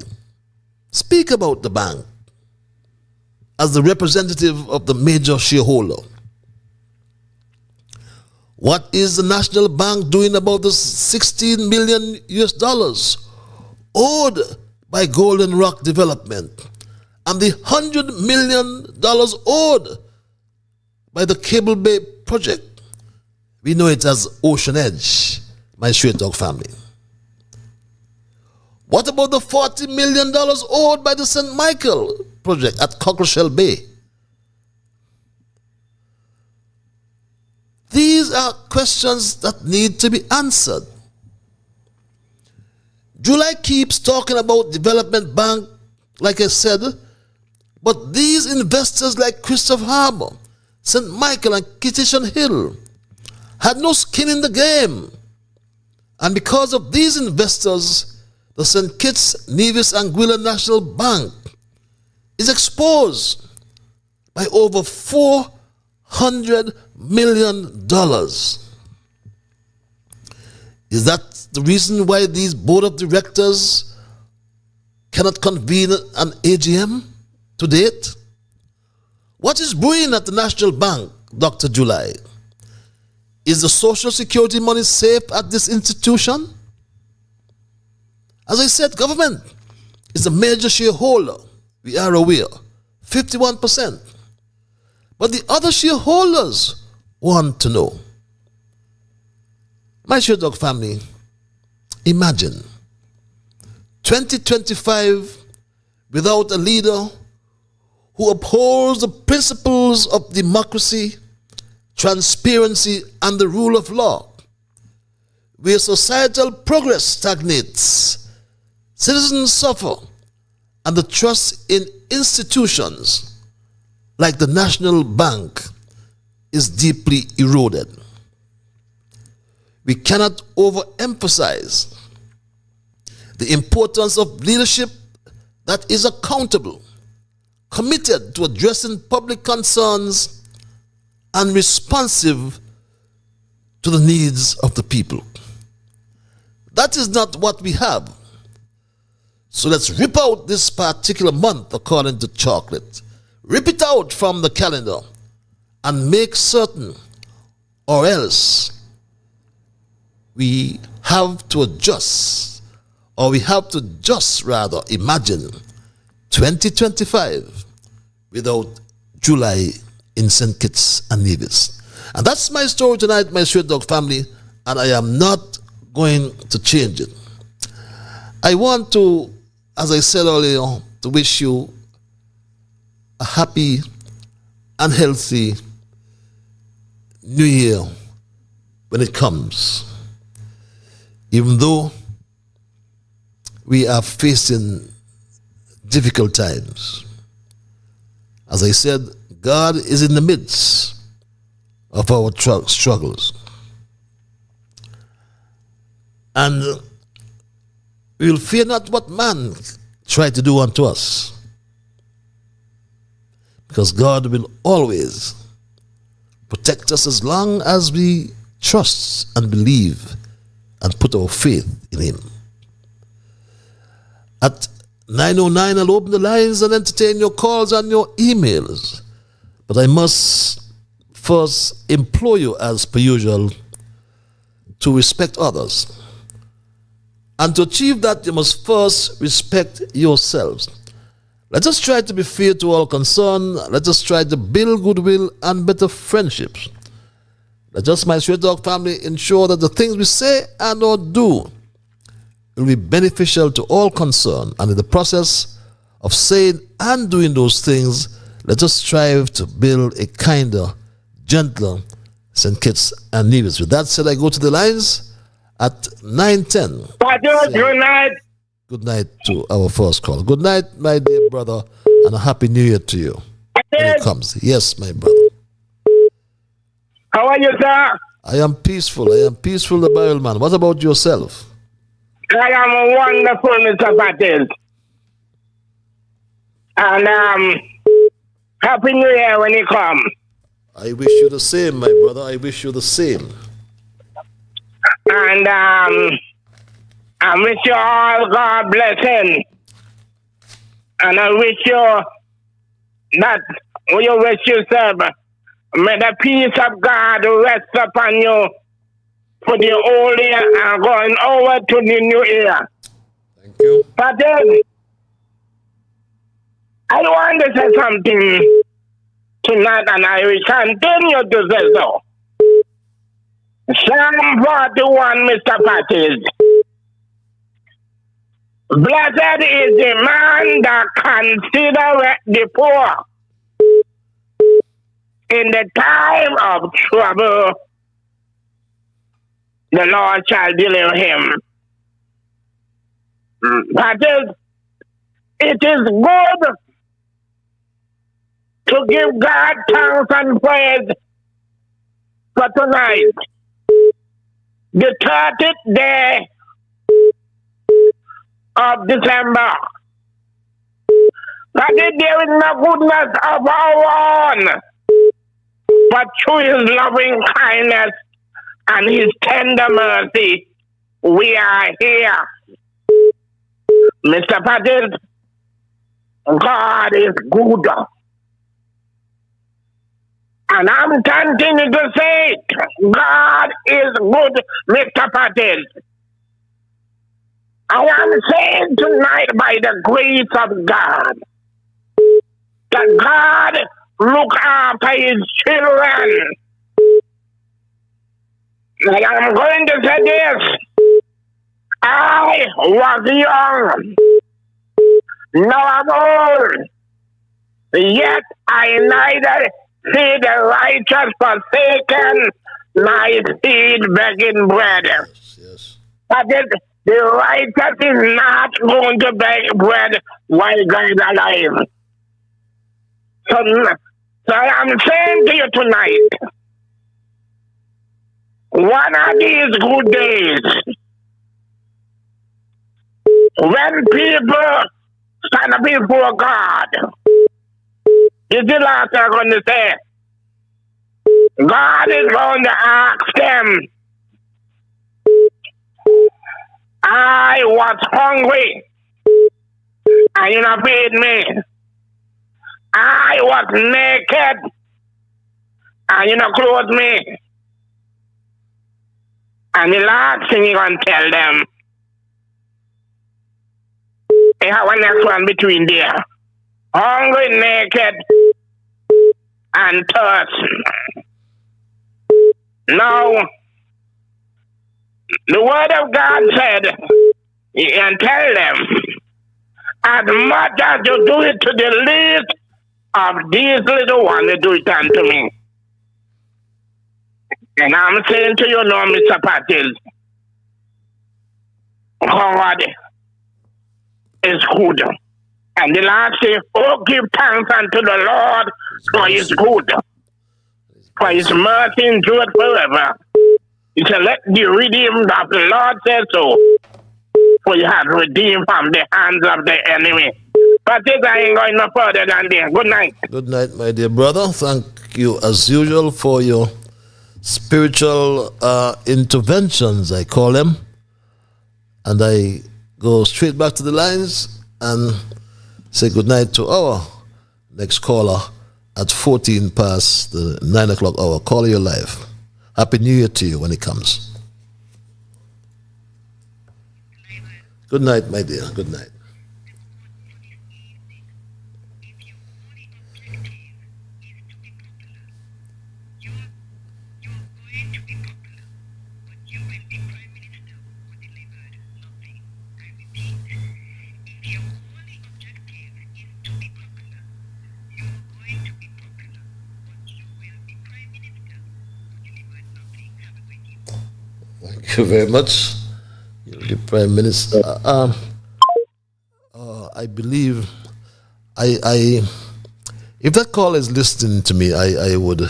speak about the bank as the representative of the major shareholder. What is the National Bank doing about the $16 million US owed by Golden Rock Development and the $100 million owed by the Cable Bay project. We know it as Ocean Edge, my Straight Talk family. What about the $40 million owed by the St. Michael project at Cockleshell Bay? These are questions that need to be answered. July keeps talking about development bank, like I said, but these investors like Christopher Harbour, St. Michael and Kittitian Hill had no skin in the game. And because of these investors, the St. Kitts, Nevis and Gwilla National Bank is exposed by over $400 million. Is that the reason why these board of directors cannot convene an AGM to date? What is brewing at the National Bank, Dr. July? Is the Social Security money safe at this institution? As I said, government is a major shareholder. We are aware, 51%. But the other shareholders want to know. My Straight Talk family, imagine 2025 without a leader who upholds the principles of democracy, transparency, and the rule of law, where societal progress stagnates, citizens suffer, and the trust in institutions like the National Bank is deeply eroded. We cannot overemphasize the importance of leadership that is accountable, committed to addressing public concerns, and responsive to the needs of the people. That is not what we have. So let's rip out this particular month according to chocolate. Rip it out from the calendar and make certain, or else we have to adjust, or we have to just rather imagine 2025 without July in St. Kitts and Nevis. And that's my story tonight, my Straight Dog family, and I am not going to change it. I want to, as I said earlier, to wish you a happy and healthy New Year when it comes. Even though we are facing difficult times, as I said, God is in the midst of our struggles. And we will fear not what man try to do unto us, because God will always protect us as long as we trust and believe and put our faith in Him. At 9:09, I'll open the lines and entertain your calls and your emails. But I must first implore you, as per usual, to respect others. And to achieve that, you must first respect yourselves. Let us try to be fair to all concerned. Let us try to build goodwill and better friendships. Let us, my Straight Dog family, ensure that the things we say and or do will be beneficial to all concerned. And in the process of saying and doing those things, let us strive to build a kinder, gentler St. Kitts and Nevis. With that said, I go to the lines at 9:10. Good night. Good night to our first call. Good night, my dear brother, and a happy New Year to you. When it comes. Yes, my brother. How are you, sir? I am peaceful. I am peaceful, the Bible man. What about yourself? I am wonderful, Mr. Patel. And happy New Year when you come. I wish you the same, my brother. I wish you the same. And I wish you all God blessing. And I wish you that you wish yourself. May the peace of God rest upon you for the old year and going over to the new year. Thank you. Patel, I want to say something tonight, and I will continue to say so. Psalm 41, Mr. Pattis. Blessed is the man that considereth the poor. In the time of trouble, the Lord shall deliver him. Pattis, it is good to give God thanks and praise for tonight, the 30th day of December. But there is no goodness of our own, but through his loving kindness and his tender mercy, we are here. Mr. Patel, God is good. And I'm continuing to say it. God is good, Mr. Patel. I am saying tonight by the grace of God that God look after his children. And I'm going to say this. I was young. Now I'm old. Yet I neither see the righteous forsaken, nor his seed begging bread. Yes. But the righteous is not going to beg bread while God is alive. So I'm saying to you tonight, one of these good days, when people stand up before God, this is the last I'm going to say. God is going to ask them, I was hungry, and you not paid me. I was naked, and you not clothed me. And the last thing you're going to tell them, you have one next one between there. Hungry, naked, and thirst. Now, the word of God said, you can tell them, as much as you do it to the least of these little ones, you do it unto me. And I'm saying to you now, Mr. Patil, God is good. And the last thing, oh, give thanks unto the Lord for his good, for his mercy endureth forever. He said, let the redeemed of the Lord say so, for you have redeemed from the hands of the enemy. But this I ain't going no further than this. Good night. Good night, my dear brother. Thank you, as usual, for your spiritual interventions, I call them. And I go straight back to the lines and say good night to our next caller at 14 past the 9 o'clock hour. Call your live. Happy New Year to you when it comes. Good night, my dear. Good night. Thank you very much. The Prime Minister. I believe if that call is listening to me, I would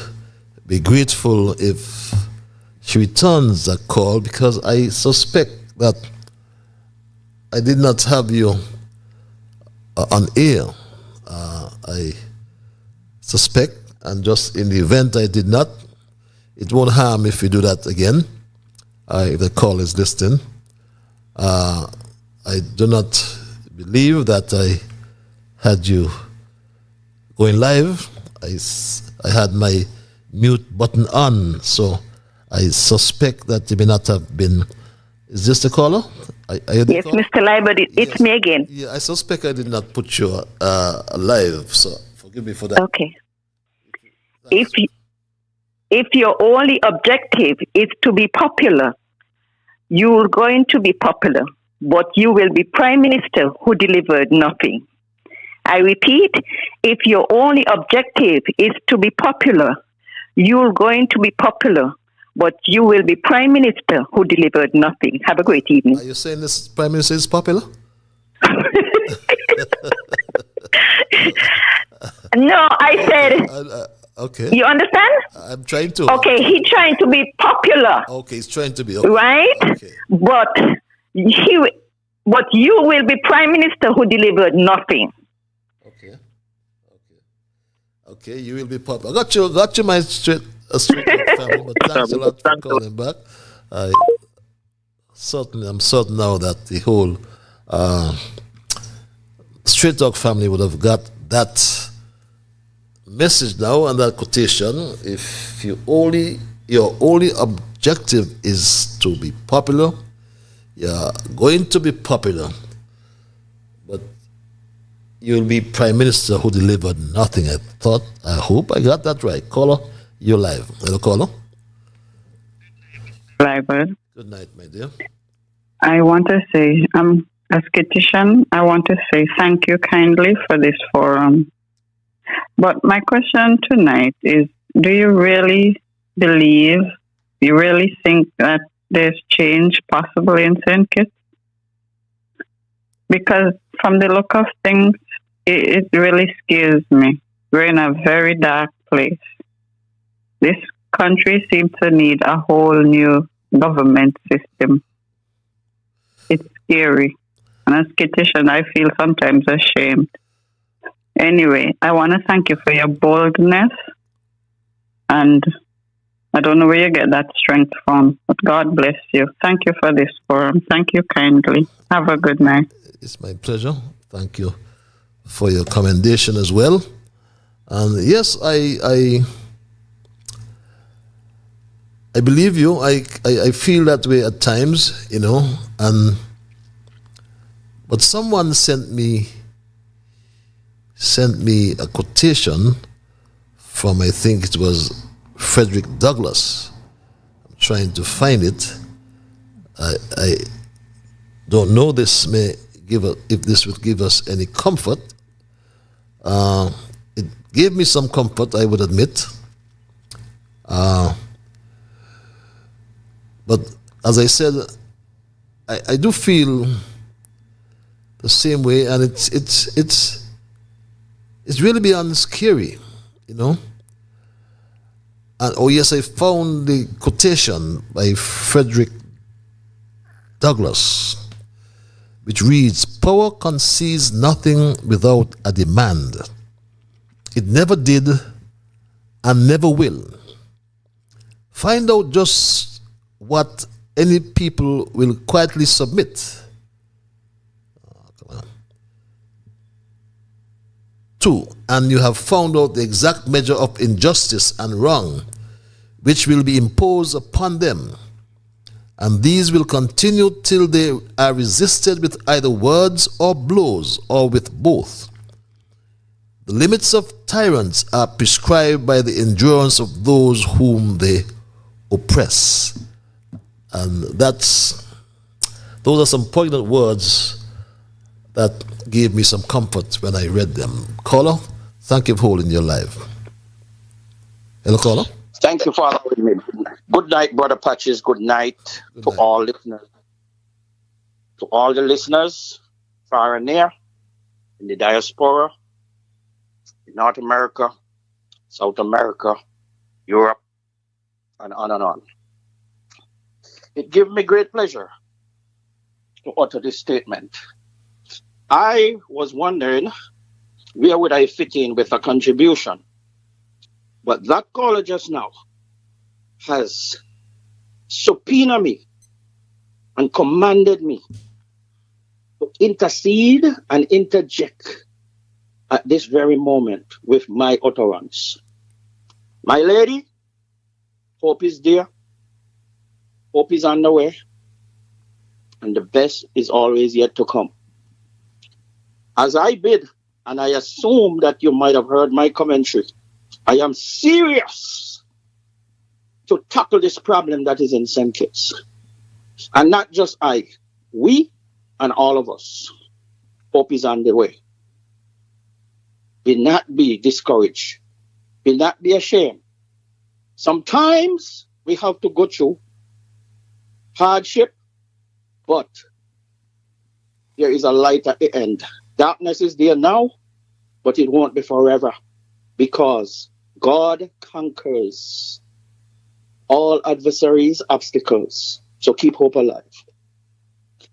be grateful if she returns that call, because I suspect that I did not have you on air. I suspect, and just in the event I did not, it won't harm if we do that again. If the call is listening. I do not believe that I had you going live. I had my mute button on, so I suspect that you may not have been Is this the caller? Are you the Yes, caller? Mr. Liburd, it's me again. Yeah, I suspect I did not put you live, so forgive me for that. Okay. If your only objective is to be popular, you're going to be popular, but you will be prime minister who delivered nothing. I repeat, if your only objective is to be popular, you're going to be popular, but you will be prime minister who delivered nothing. Have a great evening. Are you saying this prime minister is popular? No, I said, okay. you understand? I'm trying to. Okay, he's trying to be popular. Okay, he's trying to be. Okay. Right? Okay. But you will be prime minister who delivered nothing. Okay, you will be popular. Got you, my straight family. But thanks a lot for calling back. I'm certain now that the whole Straight Talk family would have got that message now and that quotation. If your only objective is to be popular, you're going to be popular, but you'll be prime minister who delivered nothing. I hope I got that right. Caller, you're live. Hello, caller. Liburd. Good night, my dear. I want to say, as Kittishan, I want to say thank you kindly for this forum. But my question tonight is, do you really think that there's change possible in St. Kitts? Because from the look of things, it really scares me. We're in a very dark place. This country seems to need a whole new government system. It's scary. And as Kittishan, I feel sometimes ashamed. Anyway, I want to thank you for your boldness. And I don't know where you get that strength from, but God bless you. Thank you for this forum. Thank you kindly. Have a good night. It's my pleasure. Thank you for your commendation as well. And yes, I believe you. I feel that way at times, but someone sent me a quotation from, I think it was Frederick Douglass. I'm trying to find it. I don't know if this would give us any comfort. It gave me some comfort, I would admit. But as I said, I do feel the same way, and it's really beyond scary, And oh yes, I found the quotation by Frederick Douglass, which reads, "Power concedes nothing without a demand. It never did and never will. Find out just what any people will quietly submit to, and you have found out the exact measure of injustice and wrong which will be imposed upon them. And these will continue till they are resisted with either words or blows, or with both. The limits of tyrants are prescribed by the endurance of those whom they oppress." And those are some poignant words that gave me some comfort when I read them. Caller, thank you for holding your live. Hello, caller. Thank you for allowing me. Good night, Brother Patches. Good night to all listeners. To all the listeners, far and near, in the diaspora, in North America, South America, Europe, and on and on. It gives me great pleasure to utter this statement. I was wondering where would I fit in with a contribution, but that caller just now has subpoenaed me and commanded me to intercede and interject at this very moment with my utterance. My lady, hope is there. Hope is on the way. and the best is always yet to come. As I bid, and I assume that you might have heard my commentary, I am serious to tackle this problem that is in St. Kitts. And not just I, we and all of us. Hope is on the way. Be not be discouraged. Be not be ashamed. Sometimes we have to go through hardship, but there is a light at the end. Darkness is there now, but it won't be forever, because God conquers all adversaries, obstacles. So keep hope alive.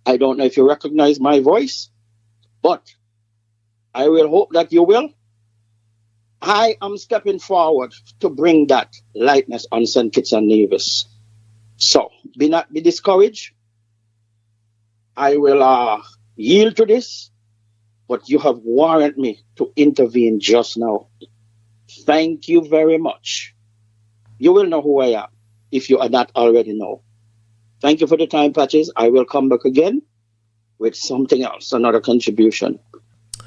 I don't know if you recognize my voice, but I will hope that you will. I am stepping forward to bring that lightness on St. Kitts and Nevis. So be not be discouraged. I will yield to this, but you have warranted me to intervene just now. Thank you very much. You will know who I am if you are not already know. Thank you for the time, Patches. I will come back again with something else, another contribution.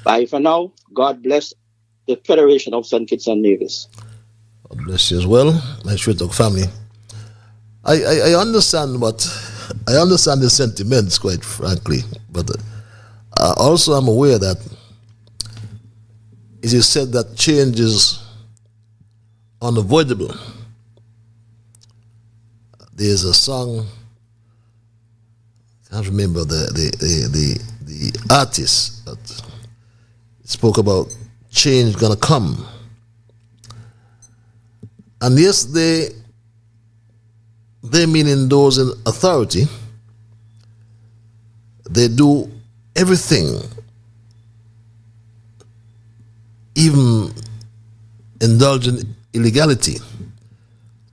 Bye for now. God bless the Federation of St. Kitts and Nevis. God bless you as well, my Sri Talk family. I understand the sentiments, quite frankly, but also I'm aware that it is said that change is unavoidable. There's a song, I can't remember the artist, but it spoke about change gonna come. And yes, they meaning those in authority, they do everything, even indulge in illegality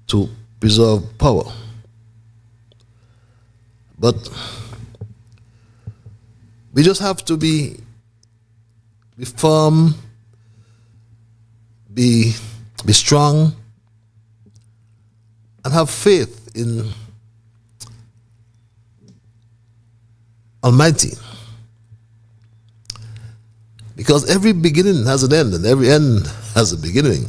to preserve power. But we just have to be firm, be strong, and have faith in Almighty. Because every beginning has an end, and every end has a beginning.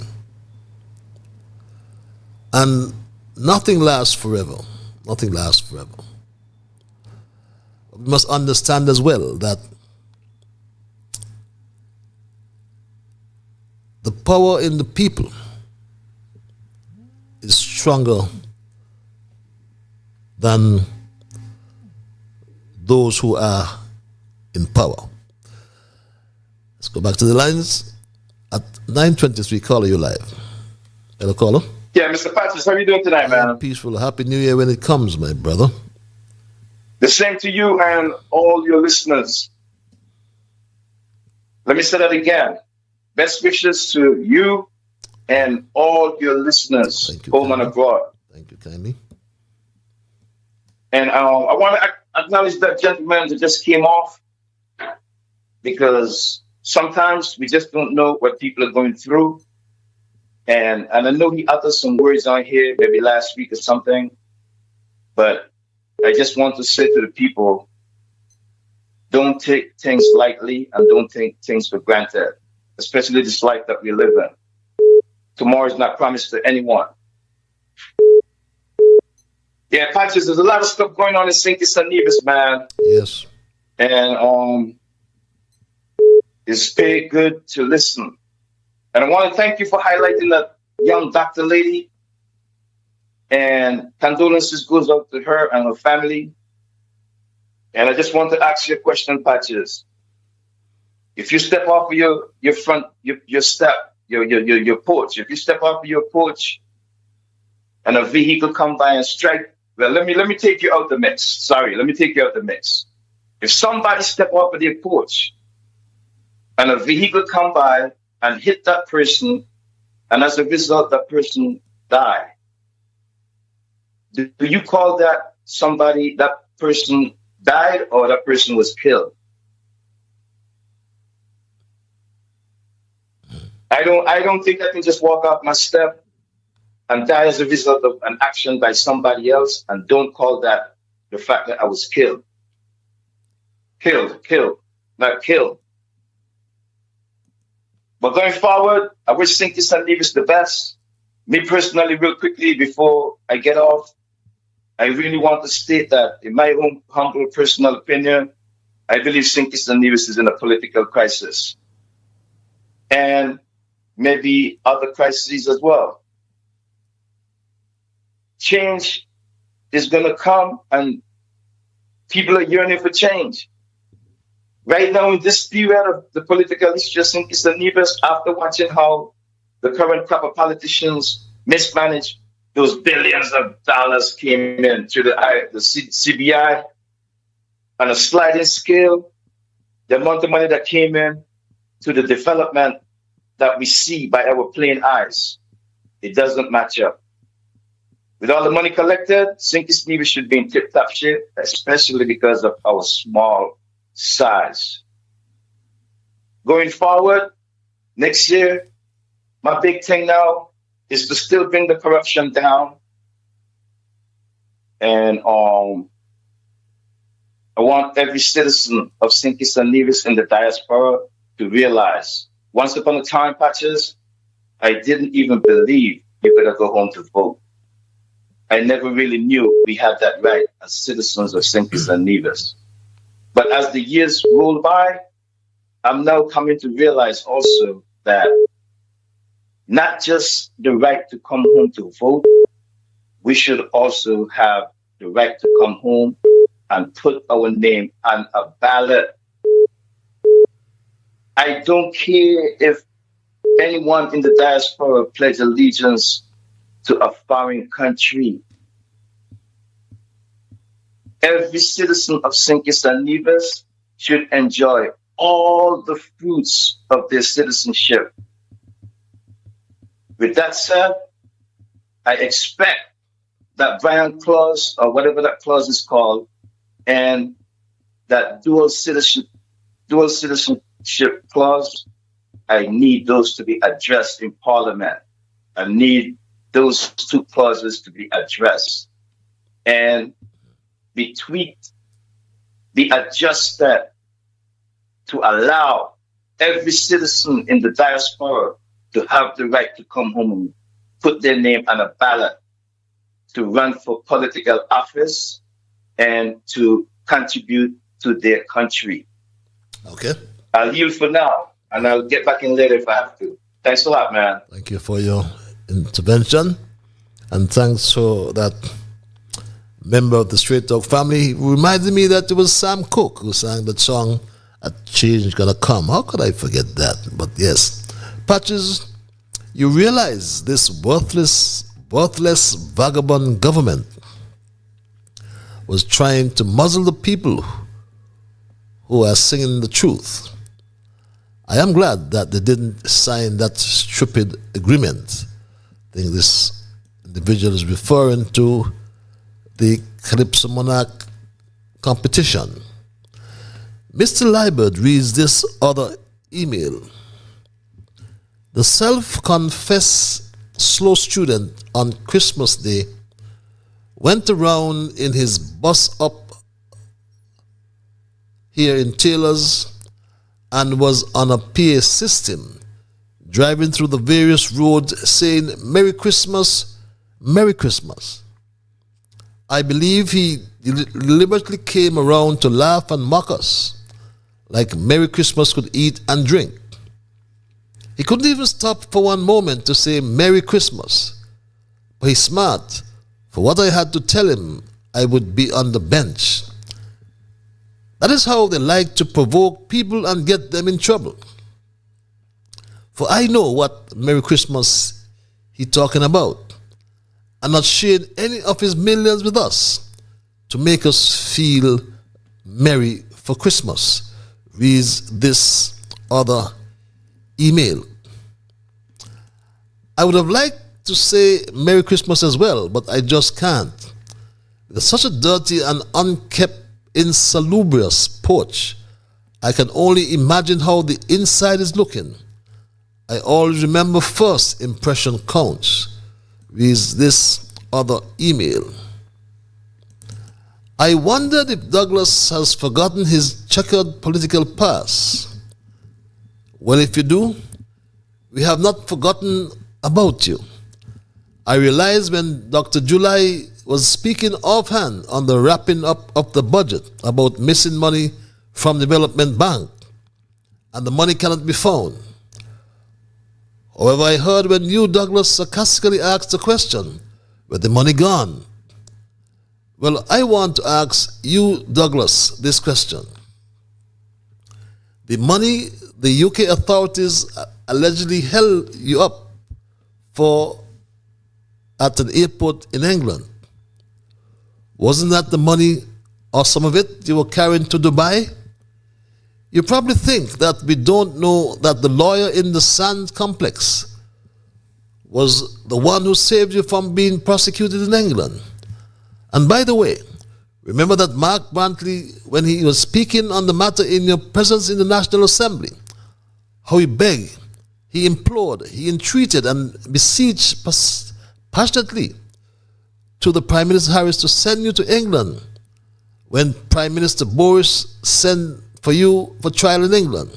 And nothing lasts forever. Nothing lasts forever. We must understand as well that the power in the people is stronger than those who are in power. Let's go back to the lines. At 9:23, caller, you live. Hello, caller. Yeah, Mr. Patches, how are you doing tonight, man? Peaceful. Happy New Year when it comes, my brother. The same to you and all your listeners. Let me say that again. Best wishes to you and all your listeners, home and abroad. Thank you kindly. And I want to acknowledge that gentleman that just came off, because sometimes we just don't know what people are going through. And I know he uttered some words on here, maybe last week or something, but I just want to say to the people, don't take things lightly and don't take things for granted, especially this life that we live in. Tomorrow is not promised to anyone. Yeah, Patches, there's a lot of stuff going on in St. Kitts and Nevis, man. Yes. And it's very good to listen. And I want to thank you for highlighting that young doctor lady. And condolences goes out to her and her family. And I just want to ask you a question, Patches. If you step off of your porch, if you step off of your porch and a vehicle come by and strike, well, let me take you out the mix. Sorry, let me take you out the mix. If somebody step off of their porch and a vehicle come by and hit that person, and as a result, that person die, do you call that somebody, that person died or that person was killed? I don't think I can just walk off my step and die as a result of an action by somebody else and don't call that the fact that I was killed. Killed, not killed. But going forward, I wish Sinkis and Nevis the best. Me personally, real quickly, before I get off, I really want to state that, in my own humble personal opinion, I believe Sinkis and Nevis is in a political crisis. And maybe other crises as well. Change is going to come, and people are yearning for change. Right now, in this period of the political history of Sinkis and Nevis, after watching how the current crop of politicians mismanaged those billions of dollars came in through the CBI on a sliding scale, the amount of money that came in to the development that we see by our plain eyes, it doesn't match up. With all the money collected, Sinkis Nevis should be in tip-top shape, especially because of our small size. Going forward, next year, my big thing now is to still bring the corruption down. And I want every citizen of Sinkis and Nevis in the diaspora to realize, once upon a time, Patches, I didn't even believe you could go home to vote. I never really knew we had that right as citizens of Sinkis and Nevis. But as the years roll by, I'm now coming to realize also that not just the right to come home to vote, we should also have the right to come home and put our name on a ballot. I don't care if anyone in the diaspora pledge allegiance to a foreign country. Every citizen of Sinkis and Nevis should enjoy all the fruits of their citizenship. With that said, I expect that Brian clause, or whatever that clause is called, and that dual citizenship clause, I need those to be addressed in Parliament. I need those two clauses to be addressed and be tweaked, be adjusted to allow every citizen in the diaspora to have the right to come home and put their name on a ballot to run for political office and to contribute to their country. Okay. I'll yield for now, and I'll get back in later if I have to. Thanks a lot, man. Thank you for your intervention, and thanks for that member of the Straight Talk family. It reminded me that it was Sam Cooke who sang that song, "A Change Gonna Come." How could I forget that? But yes, Patches, you realize this worthless vagabond government was trying to muzzle the people who are singing the truth. I am glad that they didn't sign that stupid agreement. I think this individual is referring to the Calypso Monarch competition. Mr. Liburd reads this other email. The self-confessed slow student on Christmas Day went around in his bus up here in Taylor's and was on a PA system, driving through the various roads saying, "Merry Christmas, Merry Christmas." I believe he deliberately came around to laugh and mock us, like Merry Christmas could eat and drink. He couldn't even stop for one moment to say Merry Christmas. But he's smart. For what I had to tell him, I would be on the bench. That is how they like to provoke people and get them in trouble. For I know what Merry Christmas he's talking about, and not sharing any of his millions with us to make us feel merry for Christmas, reads this other email. I would have liked to say Merry Christmas as well, but I just can't. With such a dirty and unkept, insalubrious porch, I can only imagine how the inside is looking. I always remember first impression counts, reads this other email. I wondered if Douglas has forgotten his checkered political past. Well, if you do, we have not forgotten about you. I realized when Dr. July was speaking offhand on the wrapping up of the budget about missing money from the Development Bank, and the money cannot be found. However, I heard when you, Douglas, sarcastically asked the question, where the money gone? Well, I want to ask you, Douglas, this question. The money the UK authorities allegedly held you up for at an airport in England, wasn't that the money or some of it you were carrying to Dubai? You probably think that we don't know that the lawyer in the Sand complex was the one who saved you from being prosecuted in England. And by the way, remember that Mark Brantley, when he was speaking on the matter in your presence in the National Assembly, how he begged, he implored, he entreated and beseeched passionately to the Prime Minister Harris to send you to England when Prime Minister Boris sent for you for trial in England.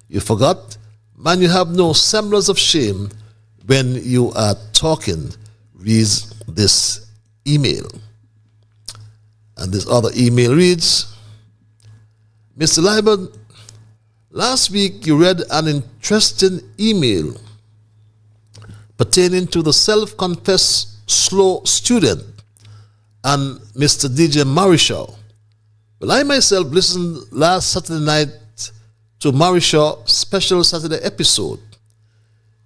You forgot? Man, you have no semblance of shame when you are talking. Reads this email. And this other email reads, Mr. Liburd, last week you read an interesting email pertaining to the self-confessed slow student and Mr. DJ Marishaw. Well, I myself listened last Saturday night to Marishaw's special Saturday episode.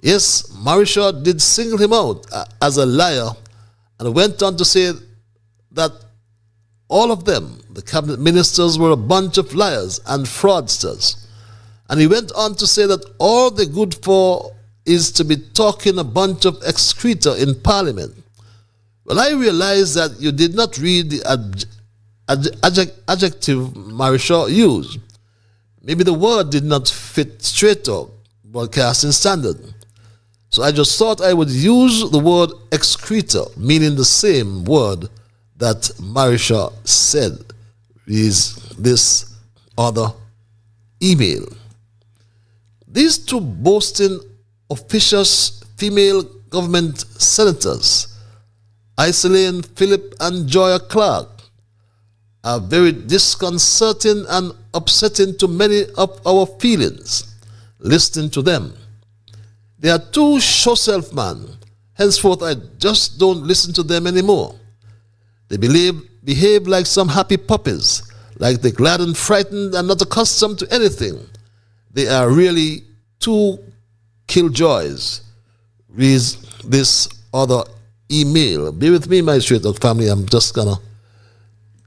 Yes, Marishaw did single him out as a liar and went on to say that all of them, the cabinet ministers, were a bunch of liars and fraudsters. And he went on to say that all they're good for is to be talking a bunch of excreta in Parliament. Well, I realized that you did not read the adjective Marishaw used. Maybe the word did not fit straight up broadcasting standard. So I just thought I would use the word excreta, meaning the same word that Marishaw said. Is this other email. These two boasting officious female government senators, Iselane Phillip and Joya Clark, are very disconcerting and upsetting to many of our feelings listening to them. They are too show-self man. Henceforth, I just don't listen to them anymore. They behave like some happy puppies, like they're glad and frightened and not accustomed to anything. They are really two killjoys. Reads this other email. Be with me, my Straight Talk family. I'm just gonna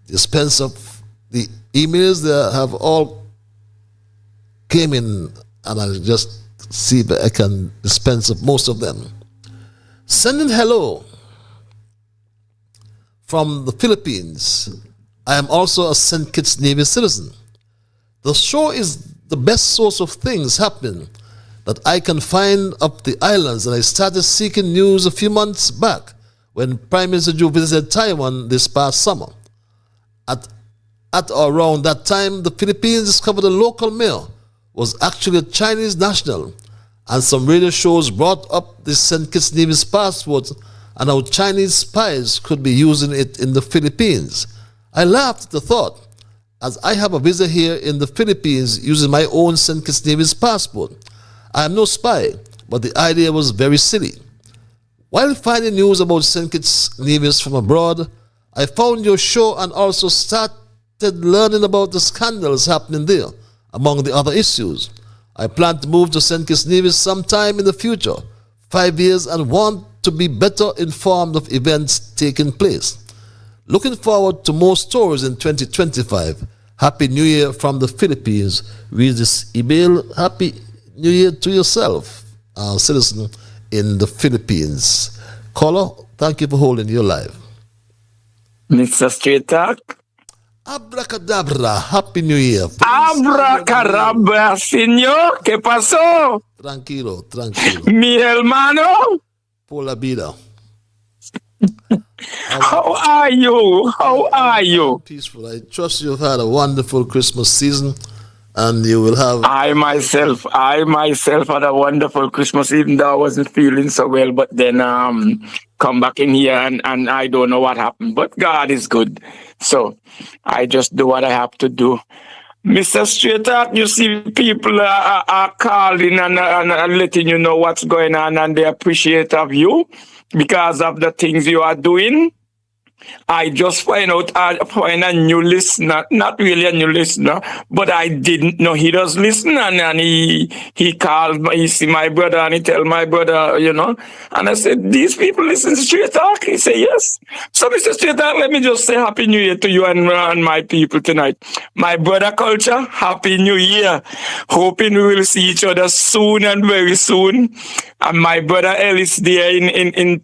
dispense of the emails that have all came in, and I'll just see if I can dispense of most of them. Sending hello from the Philippines. I am also a St. Kitts Nevis citizen. The show is the best source of things happening that I can find up the islands, and I started seeking news a few months back when Prime Minister Joe visited Taiwan this past summer. At or around that time, the Philippines discovered a local mayor was actually a Chinese national, and some radio shows brought up the St. Kitts Nevis passport and how Chinese spies could be using it in the Philippines. I laughed at the thought, as I have a visa here in the Philippines using my own St. Kitts Nevis passport. I am no spy, but the idea was very silly. While finding news about St. Kitts Nevis from abroad, I found your show and also started learning about the scandals happening there, among the other issues. I plan to move to St. Kitts Nevis sometime in the future, 5 years, and want to be better informed of events taking place. Looking forward to more stories in 2025. Happy New Year from the Philippines. Read this email. Happy New Year to yourself, our citizen in the Philippines. Caller, thank you for holding your live. Mr. Straight Talk. Abracadabra. Happy New Year. Abracadabra, señor. ¿Qué pasó? Tranquilo, tranquilo. Mi hermano. Por la vida. How are you? How are you? Peaceful. I trust you've had a wonderful Christmas season, and you will have. I myself had a wonderful Christmas, even though I wasn't feeling so well. But then come back in here and I don't know what happened. But God is good, so I just do what I have to do. Mr. Straight Talk, you see people are calling and letting you know what's going on, and they appreciate of you because of the things you are doing. I just find a new listener, not really a new listener, but I didn't know he does listen, and he called, he see my brother, and he tell my brother, you know, and I said, these people listen to Straight Talk? He said, yes. So Mr. Straight Talk, let me just say Happy New Year to you and my people tonight. My brother Culture, Happy New Year. Hoping we will see each other soon and very soon. And my brother Ellis there in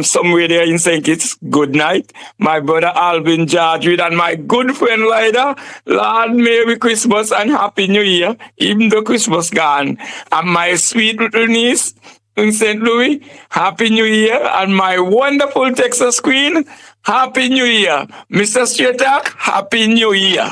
somewhere there in St. Kitts, good night. My brother Alvin Jardrid and my good friend Lyda, Lord, Merry Christmas and Happy New Year, even though Christmas gone. And my sweet little niece in St. Louis, Happy New Year. And my wonderful Texas queen, Happy New Year. Mr. Straight Talk, Happy New Year.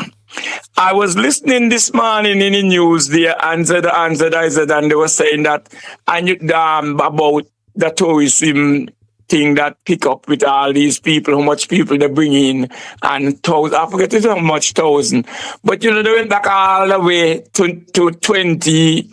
I was listening this morning in the news there, and they were saying that about the tourism thing that pick up with all these people, how much people they bring in, and I forget how much thousand, but you know, they went back all the way to 20,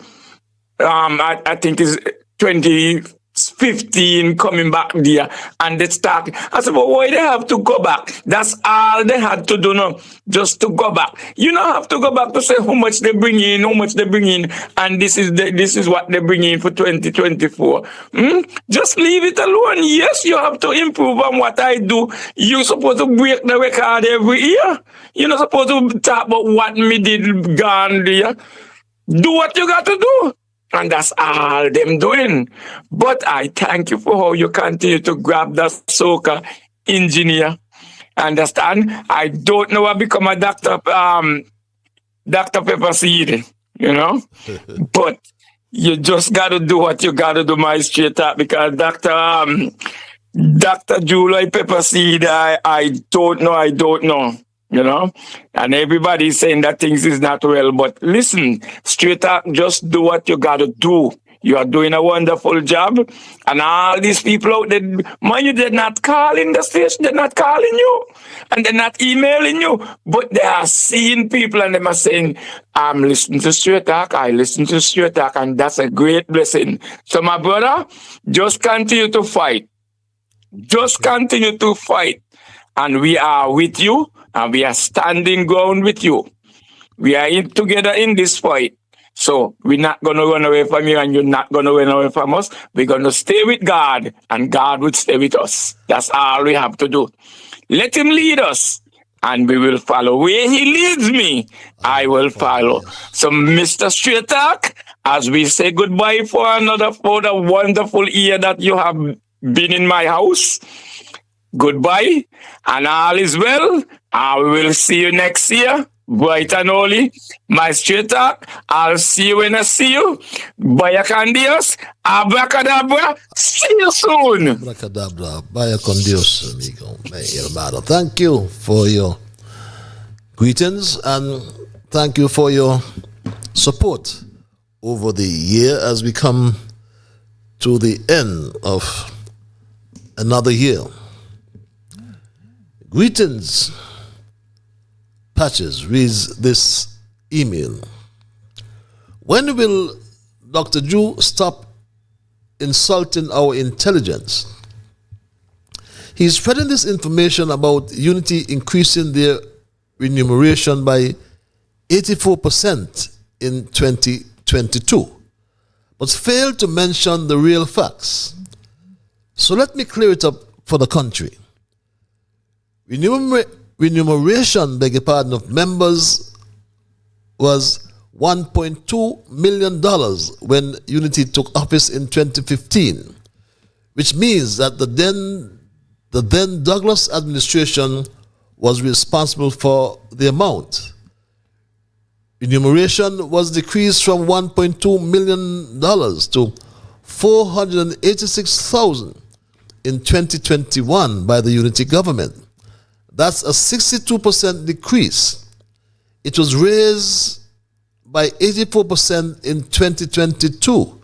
I think it's 2015 coming back there, and they start. I said, but why they have to go back? That's all they had to do now, just to go back. You don't have to go back to say how much they bring in, and this is what they bring in for 2024. Just leave it alone. Yes, you have to improve on what I do. You're supposed to break the record every year. You're not supposed to talk about what me did gone there. Do what you got to do. And that's all them doing. But I thank you for how you continue to grab that soca engineer. Understand? I don't know what become a Dr. Pepper Seed, you know? But you just got to do what you got to do, my Straight Talk, because Dr. Julie Pepper Seed, I don't know. You know, and everybody's saying that things is not well. But listen, Straight Talk, just do what you got to do. You are doing a wonderful job. And all these people out there, mind you, they're not calling the station, they're not calling you, and they're not emailing you, but they are seeing people and they are saying, I'm listening to Straight Talk, I listen to Straight Talk, and that's a great blessing. So my brother, just continue to fight. Just continue to fight. And we are with you. And we are standing ground with you. We are together in this fight. So we're not going to run away from you, and you're not going to run away from us. We're going to stay with God, and God will stay with us. That's all we have to do. Let him lead us, and we will follow. Where he leads me, I will follow. So, Mr. Straight Talk, as we say goodbye for another wonderful year that you have been in my house, goodbye, and all is well. I will see you next year, bright and holy. My Straight Talk, I'll see you when I see you. Baya con Dios, abracadabra, see you soon. Abracadabra, baya con Dios, amigo, mi hermano. Thank you for your greetings, and thank you for your support over the year as we come to the end of another year. Greetings. Patches reads this email. When will Dr. Jew stop insulting our intelligence? He's spreading this information about Unity increasing their remuneration by 84% in 2022, but failed to mention the real facts. So let me clear it up for the country. Remuneration, beg your pardon, of members was $1.2 million when Unity took office in 2015, which means that the then Douglas administration was responsible for the amount. Remuneration was decreased from $1.2 million to $486,000 in 2021 by the unity government. That's a 62% decrease. It was raised by 84% in 2022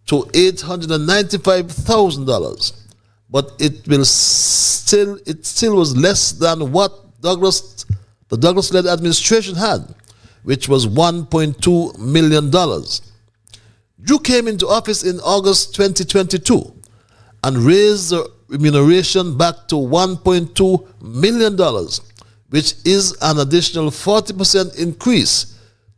to $895,000, but it still was less than what the Douglas-led administration had, which was $1.2 million. Drew came into office in August 2022 and raised the remuneration back to $1.2 million, which is an additional 40% increase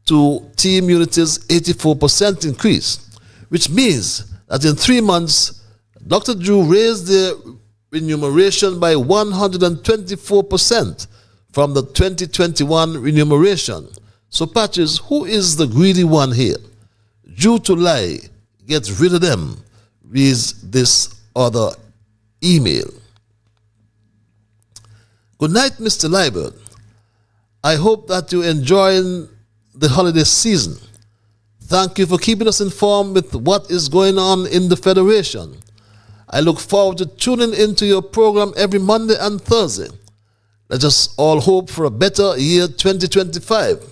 to Team Unity's 84% increase, which means that in 3 months, Dr. Drew raised their remuneration by 124% from the 2021 remuneration. So, Patches, who is the greedy one here? Drew to lie, get rid of them, reads this other email. Good night, Mr. Liburd. I hope that you're enjoying the holiday season. Thank you for keeping us informed with what is going on in the Federation. I look forward to tuning into your program every Monday and Thursday. Let us all hope for a better year 2025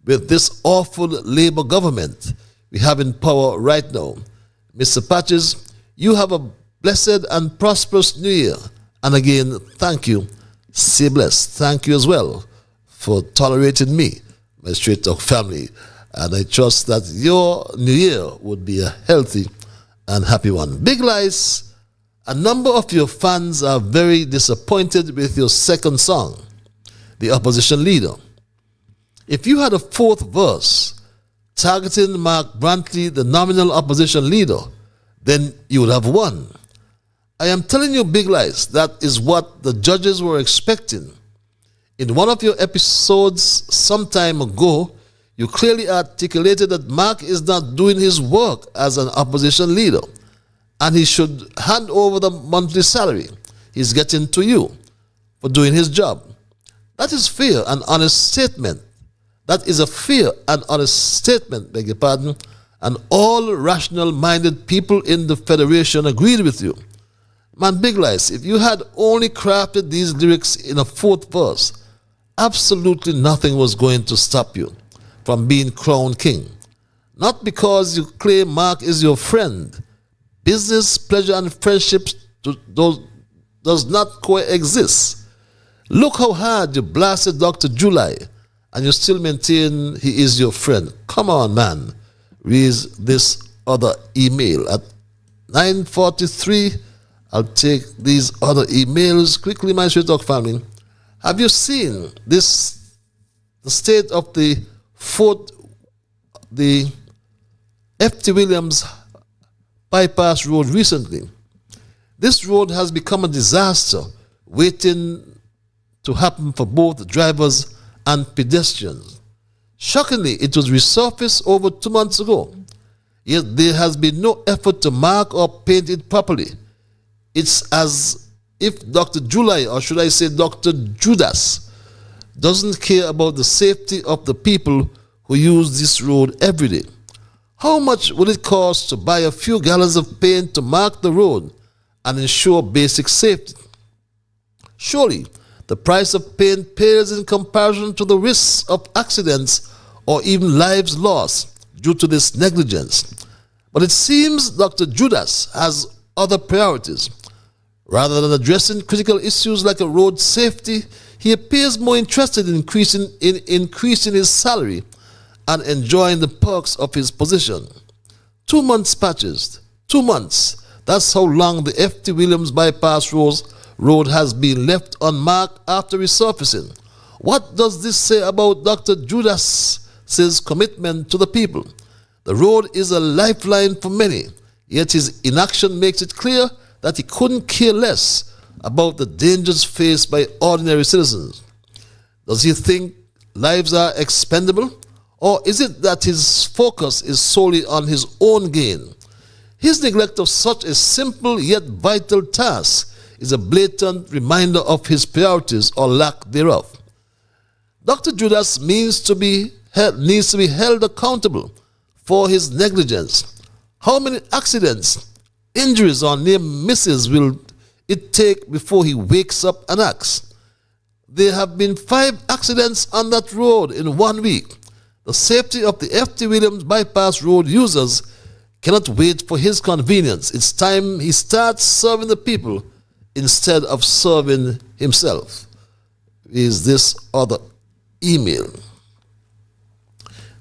with this awful Labour government we have in power right now. Mr. Patches, you have a blessed and prosperous new year. And again, thank you. Stay blessed. Thank you as well for tolerating me, my Straight Talk family. And I trust that your new year would be a healthy and happy one. Big Lies, a number of your fans are very disappointed with your second song, The Opposition Leader. If you had a fourth verse targeting Mark Brantley, the nominal opposition leader, then you would have won. I am telling you, Big Lies, that is what the judges were expecting. In one of your episodes some time ago, you clearly articulated that Mark is not doing his work as an opposition leader, and he should hand over the monthly salary he's getting to you for doing his job. That is fair and honest statement. That is a fair and honest statement, beg your pardon, and all rational-minded people in the Federation agreed with you. Man, Big Lies, if you had only crafted these lyrics in a fourth verse, absolutely nothing was going to stop you from being crowned king. Not because you claim Mark is your friend. Business, pleasure, and friendship does not coexist. Look how hard you blasted Dr. July, and you still maintain he is your friend. Come on, man. Read this other email. At 9:43, I'll take these other emails quickly, my Straight Talk family. Have you seen this, the state of the F.T. Williams bypass road recently? This road has become a disaster waiting to happen for both drivers and pedestrians. Shockingly, it was resurfaced over 2 months ago, yet there has been no effort to mark or paint it properly. It's as if Dr. July, or should I say Dr. Judas, doesn't care about the safety of the people who use this road every day. How much would it cost to buy a few gallons of paint to mark the road and ensure basic safety? Surely, the price of paint pales in comparison to the risks of accidents or even lives lost due to this negligence. But it seems Dr. Judas has other priorities. Rather than addressing critical issues like a road safety, he appears more interested in increasing his salary and enjoying the perks of his position. 2 months Patches. 2 months. That's how long the F.T. Williams bypass road has been left unmarked after resurfacing. What does this say about Dr. Judas's commitment to the people? The road is a lifeline for many, yet his inaction makes it clear that he couldn't care less about the dangers faced by ordinary citizens. Does he think lives are expendable? Or is it that his focus is solely on his own gain? His neglect of such a simple yet vital task is a blatant reminder of his priorities or lack thereof. Dr. Judas needs to be held accountable for his negligence. How many accidents, injuries, or near misses will it take before he wakes up and acts? There have been 5 accidents on that road in 1 week. The safety of the F.T. Williams bypass road users cannot wait for his convenience. It's time he starts serving the people instead of serving himself. Is this other email?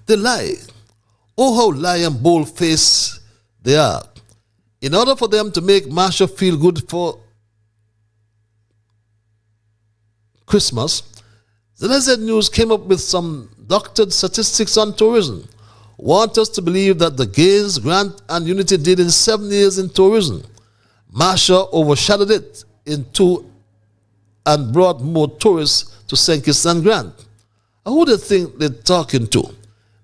They lie. Oh, how lie and bold-faced they are. In order for them to make Marsha feel good for Christmas, the NZ News came up with some doctored statistics on tourism. Want us to believe that the gains Grant and Unity did in 7 years in tourism, Marsha overshadowed it in 2 and brought more tourists to St. Kitts and Grant. Who do they think they're talking to?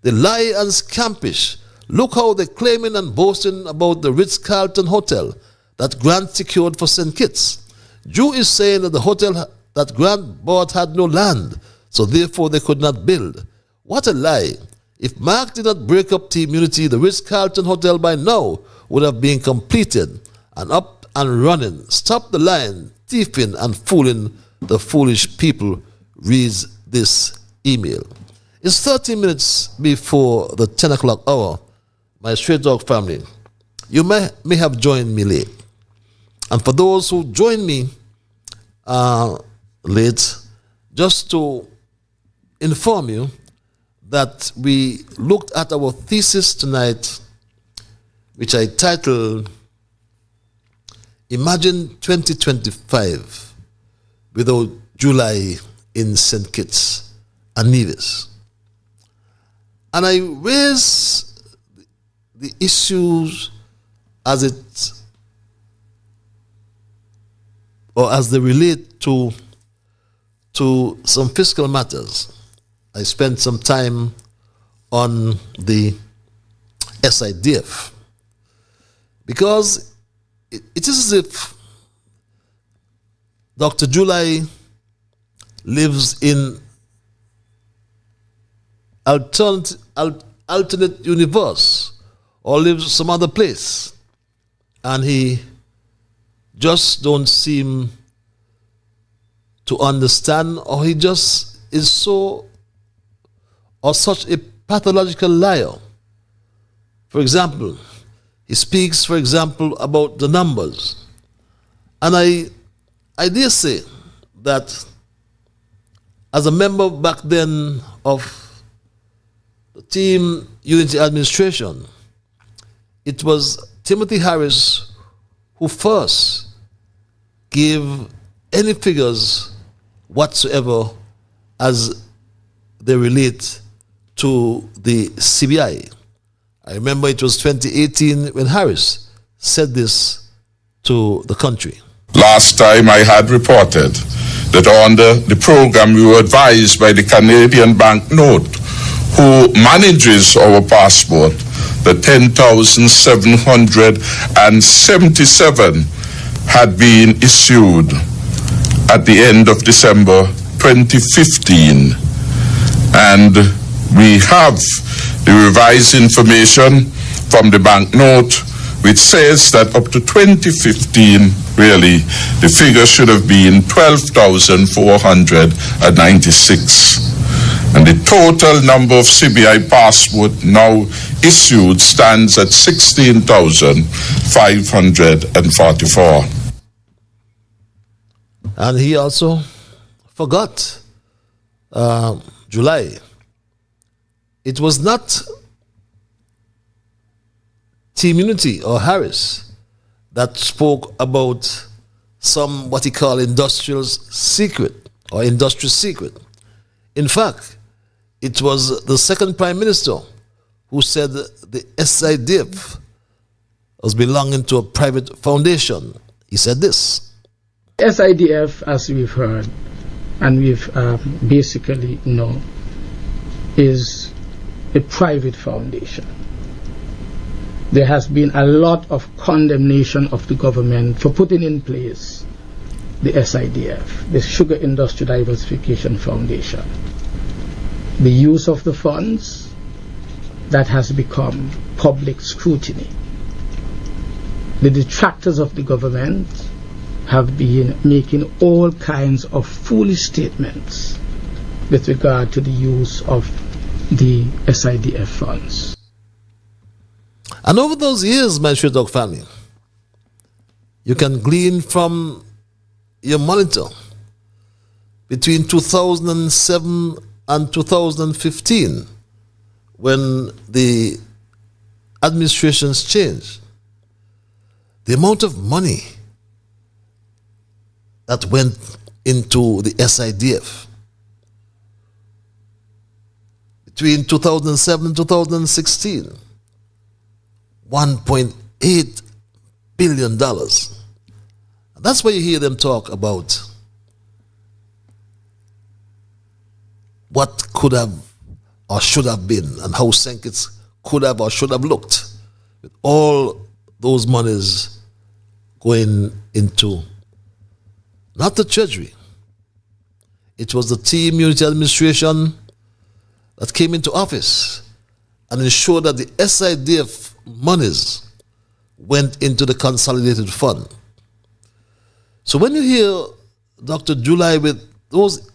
They lie and scampish. Look how they're claiming and boasting about the Ritz-Carlton Hotel that Grant secured for St. Kitts. Drew is saying that the hotel that Grant bought had no land, so therefore they could not build. What a lie. If Mark did not break up Team Unity, the Ritz-Carlton Hotel by now would have been completed and up and running. Stop the lying, thieving, and fooling the foolish people, reads this email. It's 30 minutes before the 10 o'clock hour. My Straight Talk family, you may have joined me late. And for those who joined me late, just to inform you that we looked at our thesis tonight, which I titled, Imagine 2025 without July in St. Kitts and Nevis. And I raised the issues as they relate to some fiscal matters. I spent some time on the SIDF because it is as if Dr. July lives in alternate universe or lives some other place, and he just don't seem to understand, or he just is such a pathological liar. For example, he speaks, for example, about the numbers. And I dare say that as a member back then of the Team Unity administration, it was Timothy Harris who first gave any figures whatsoever as they relate to the CBI. I remember it was 2018 when Harris said this to the country. Last time I had reported that under the program we were advised by the Canadian banknote, who manages our passport, the 10,777 had been issued at the end of December 2015. And we have the revised information from the banknote, which says that up to 2015, really, the figure should have been 12,496. And the total number of CBI passports now issued stands at 16,544. And he also forgot July. It was not Team Unity or Harris that spoke about some what he called industrial secret or industrial secret. In fact, it was the second Prime Minister who said the SIDF was belonging to a private foundation. He said this. SIDF, as we've heard, and we've basically know, is a private foundation. There has been a lot of condemnation of the government for putting in place the SIDF, the Sugar Industry Diversification Foundation. The use of the funds, that has become public scrutiny. The detractors of the government have been making all kinds of foolish statements with regard to the use of the SIDF funds. And over those years, my Street Dog family, you can glean from your monitor between 2007 and 2015, when the administrations changed, the amount of money that went into the SIDF between 2007 and 2016, $1.8 billion. That's why you hear them talk about what could have or should have been and how St. Kitts could have or should have looked with all those monies going into not the treasury. It was the Team Unity Administration that came into office and ensured that the SIDF monies went into the consolidated fund. So when you hear Dr. July with those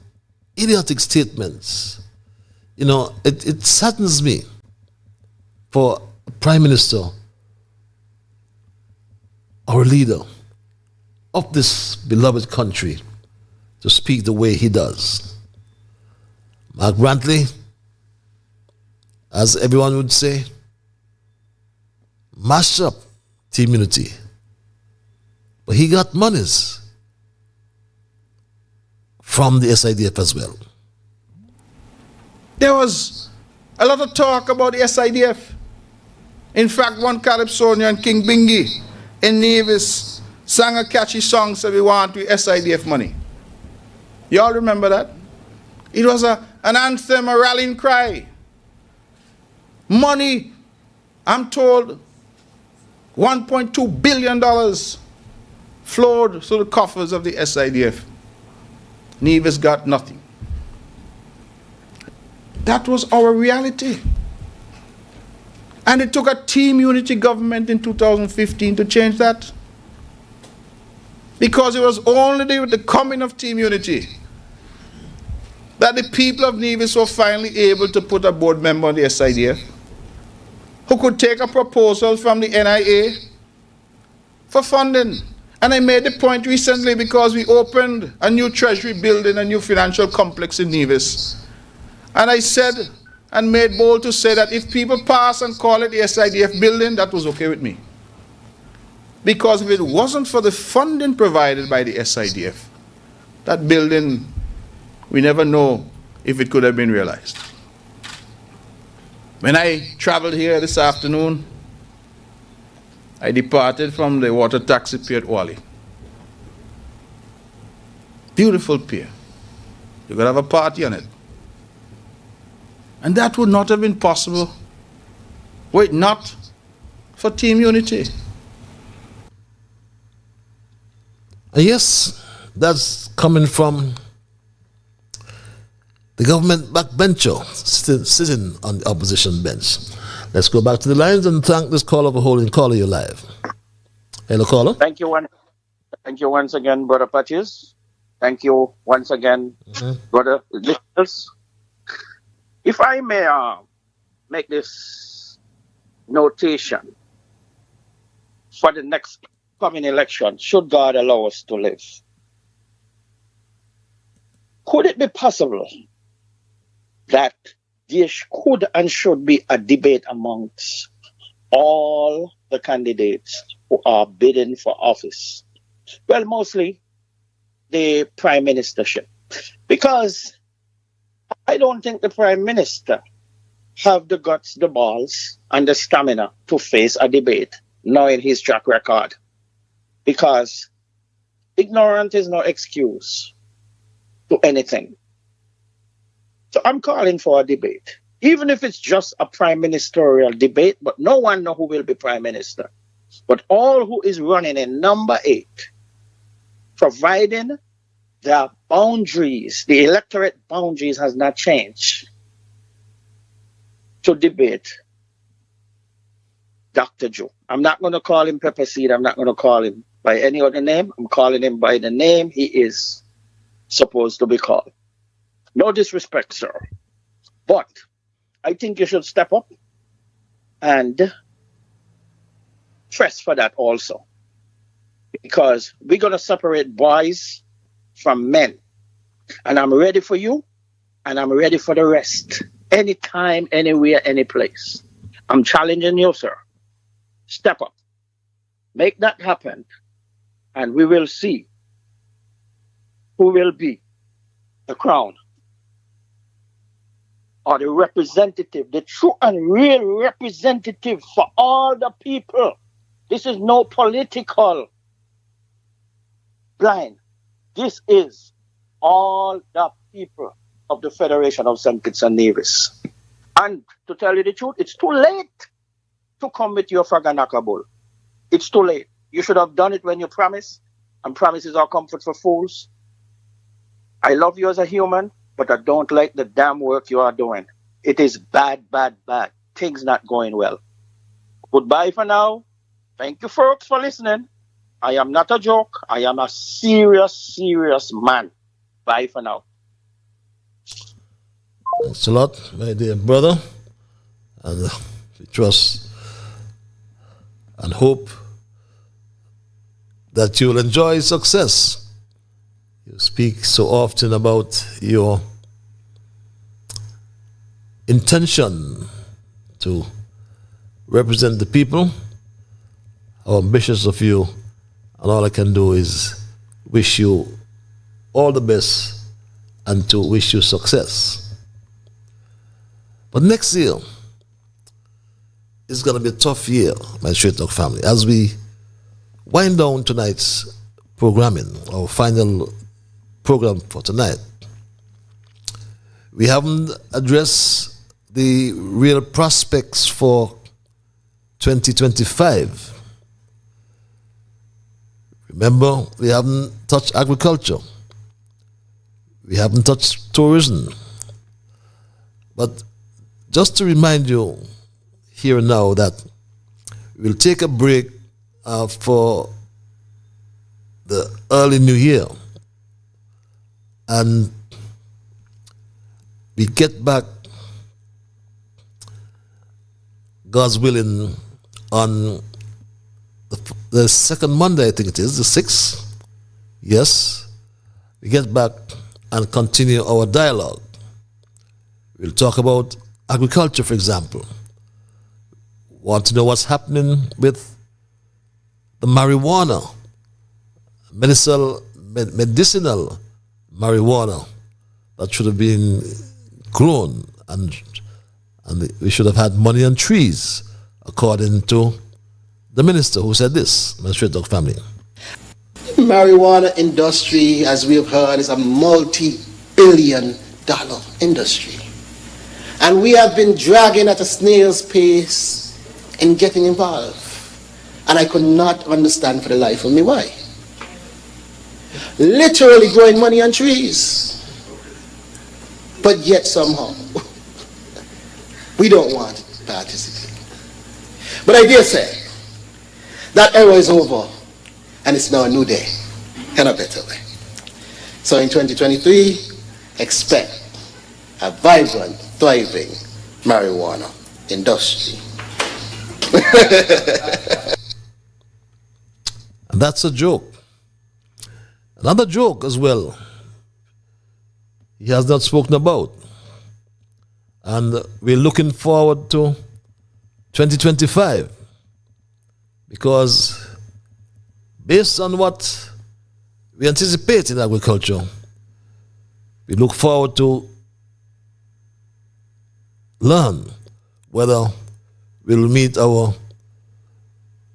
idiotic statements, it saddens me for a Prime Minister, our leader of this beloved country, to speak the way he does. Mark Brantley, as everyone would say, mashed up Team Unity. But he got monies from the SIDF as well. There was a lot of talk about the SIDF. In fact, one Calypsonian, King Bingi, in Nevis, sang a catchy song, said we want with SIDF money. You all remember that? It was an anthem, a rallying cry. Money, I'm told, $1.2 billion flowed through the coffers of the SIDF. Nevis got nothing. That was our reality. And it took a Team Unity government in 2015 to change that. Because it was only with the coming of Team Unity that the people of Nevis were finally able to put a board member on the SIDF who could take a proposal from the NIA for funding. And I made the point recently because we opened a new treasury building, a new financial complex in Nevis. And I said and made bold to say that if people pass and call it the SIDF building, that was okay with me. Because if it wasn't for the funding provided by the SIDF, that building, we never know if it could have been realized. When I traveled here this afternoon, I departed from the water taxi pier at Wally. Beautiful pier. You could have a party on it. And that would not have been possible were it not for Team Unity. Yes, that's coming from the government backbencher sitting on the opposition bench. Let's go back to the lines and thank this caller for holding caller you live. Hello, caller. Thank you once again, Brother Patches. Thank you once again, brother listeners. If I may make this notation for the next coming election, should God allow us to live, could it be possible that there could and should be a debate amongst all the candidates who are bidding for office? Well, mostly the prime ministership, because I don't think the prime minister have the guts, the balls, and the stamina to face a debate, knowing his track record. Because ignorance is no excuse to anything. So I'm calling for a debate, even if it's just a prime ministerial debate, but no one knows who will be prime minister. But all who is running in number 8, providing the boundaries, the electorate boundaries has not changed, to debate Dr. Joe. I'm not going to call him Pepper Seed. I'm not going to call him by any other name. I'm calling him by the name he is supposed to be called. No disrespect, sir. But I think you should step up and press for that also. Because we're going to separate boys from men. And I'm ready for you, and I'm ready for the rest. Anytime, anywhere, any place. I'm challenging you, sir. Step up. Make that happen, and we will see who will be the crown or the representative, the true and real representative for all the people. This is no political blind. This is all the people of the Federation of St. Kitts and Nevis. And to tell you the truth, it's too late to come with your Fraganaka bull. It's too late. You should have done it when you promised, and promises are comfort for fools. I love you as a human, but I don't like the damn work you are doing. It is bad, bad, bad. Things not going well. Goodbye for now. Thank you, folks, for listening. I am not a joke. I am a serious, serious man. Bye for now. Thanks a lot, my dear brother. And we trust and hope that you'll enjoy success. You speak so often about your intention to represent the people. How ambitious of you, and all I can do is wish you all the best and to wish you success. But next year is going to be a tough year, my Straight Talk family. As we wind down tonight's programming, our final program for tonight, we haven't addressed the real prospects for 2025. Remember, we haven't touched agriculture. We haven't touched tourism. But just to remind you here and now that we'll take a break for the early new year. And we get back, God's willing, on the second Monday, I think it is, the 6th. Yes. We get back and continue our dialogue. We'll talk about agriculture, for example. Want to know what's happening with the marijuana, medicinal marijuana that should have been grown, and we should have had money on trees, according to the minister who said this, my Straight Talk family. Marijuana industry, as we have heard, is a multi-billion-dollar industry. And we have been dragging at a snail's pace in getting involved. And I could not understand for the life of me why. Literally growing money on trees. But yet somehow, we don't want to participate. But I dare say, that era is over, and it's now a new day, and a better way. So in 2023, expect a vibrant, thriving marijuana industry. And that's a joke. Another joke as well, he has not spoken about. And we're looking forward to 2025. Because based on what we anticipate in agriculture, we look forward to learn whether we'll meet our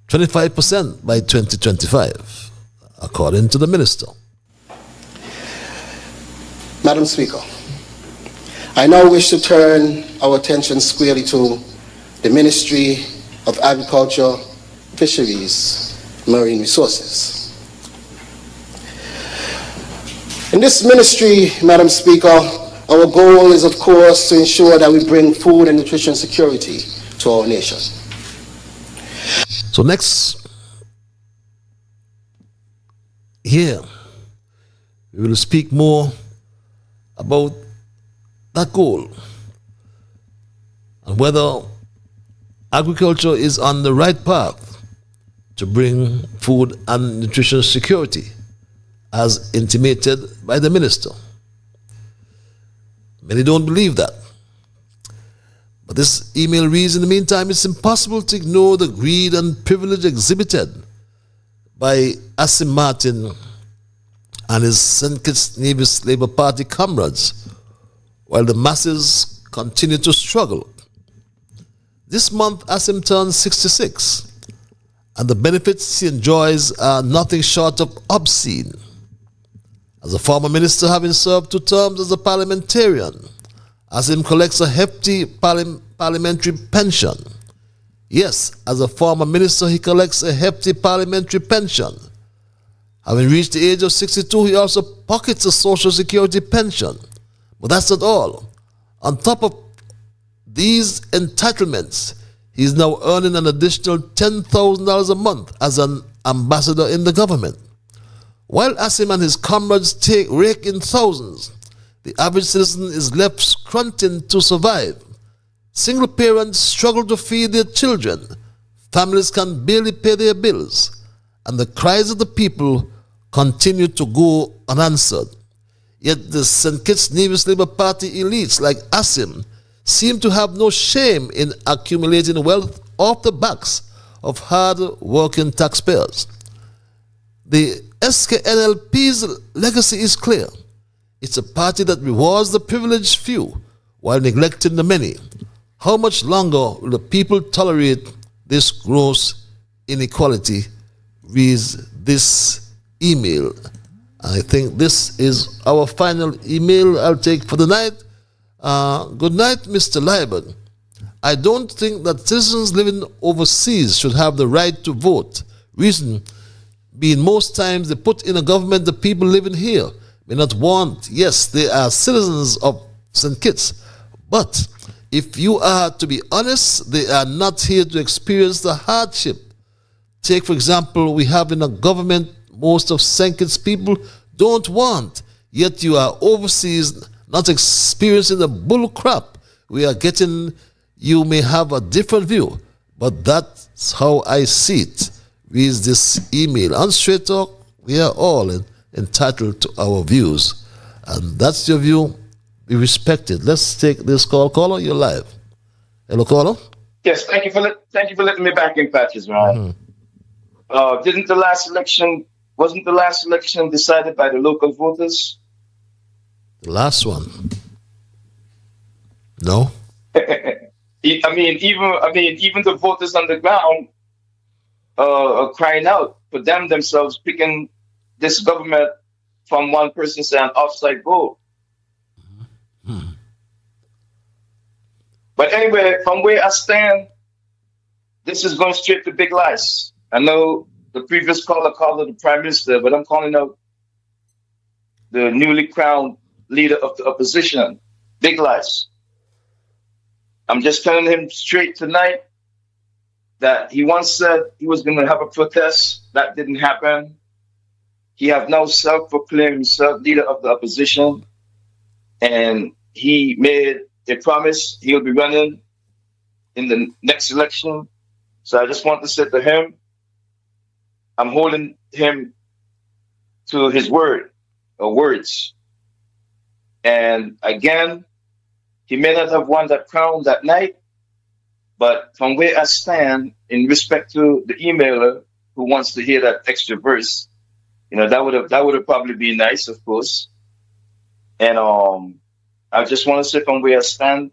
25% by 2025, according to the minister. Madam Speaker, I now wish to turn our attention squarely to the Ministry of Agriculture, Fisheries, Marine Resources. In this ministry, Madam Speaker, our goal is, of course, to ensure that we bring food and nutrition security to our nation. So next here we will speak more about that goal and whether agriculture is on the right path to bring food and nutrition security as intimated by the minister. Many don't believe that. But this email reads, in the meantime, it's impossible to ignore the greed and privilege exhibited by Asim Martin and his St. Kitts Nevis Labour Party comrades while the masses continue to struggle. This month, Asim turns 66, and the benefits he enjoys are nothing short of obscene. As a former minister, having served 2 terms as a parliamentarian, Asim collects a hefty parliamentary pension. Yes, as a former minister, he collects a hefty parliamentary pension. Having reached the age of 62, he also pockets a social security pension. But that's not all. On top of these entitlements, he is now earning an additional $10,000 a month as an ambassador in the government. While Asim and his comrades rake in thousands, the average citizen is left scrunting to survive. Single parents struggle to feed their children. Families can barely pay their bills. And the cries of the people continue to go unanswered. Yet the St. Kitts Nevis Labour Party elites like Asim seem to have no shame in accumulating wealth off the backs of hard-working taxpayers. The SKNLP's legacy is clear. It's a party that rewards the privileged few while neglecting the many. How much longer will the people tolerate this gross inequality? Reads this email. I think this is our final email I'll take for the night. Good night, Mr. Liburd. I don't think that citizens living overseas should have the right to vote. Reason being, most times they put in a government the people living here may not want. Yes, they are citizens of St. Kitts, but if you are to be honest, they are not here to experience the hardship. Take, for example, we have in a government most of St. Kitts people don't want, yet you are overseas not experiencing the bull crap we are getting. You may have a different view, but that's how I see it. Reads this email. On Straight Talk, we are all entitled to our views, and that's your view. Be respected. Let's take this call. Caller, you're live. Hello, caller. Yes, thank you for letting me back in, Patches, man. Wasn't the last election decided by the local voters? The last one. No. I mean, even the voters on the ground are crying out for themselves picking this government from one person saying offside vote. But anyway, from where I stand, this is going straight to big lies. I know the previous caller called it the prime minister, but I'm calling out the newly crowned leader of the opposition. Big lies. I'm just telling him straight tonight that he once said he was going to have a protest. That didn't happen. He have now self-proclaimed himself leader of the opposition, and he made a promise he'll be running in the next election. So I just want to say to him, I'm holding him to his word or words. And again, he may not have won that crown that night, but from where I stand in respect to the emailer who wants to hear that extra verse, that would have probably been nice, of course. And I just want to say from where I stand,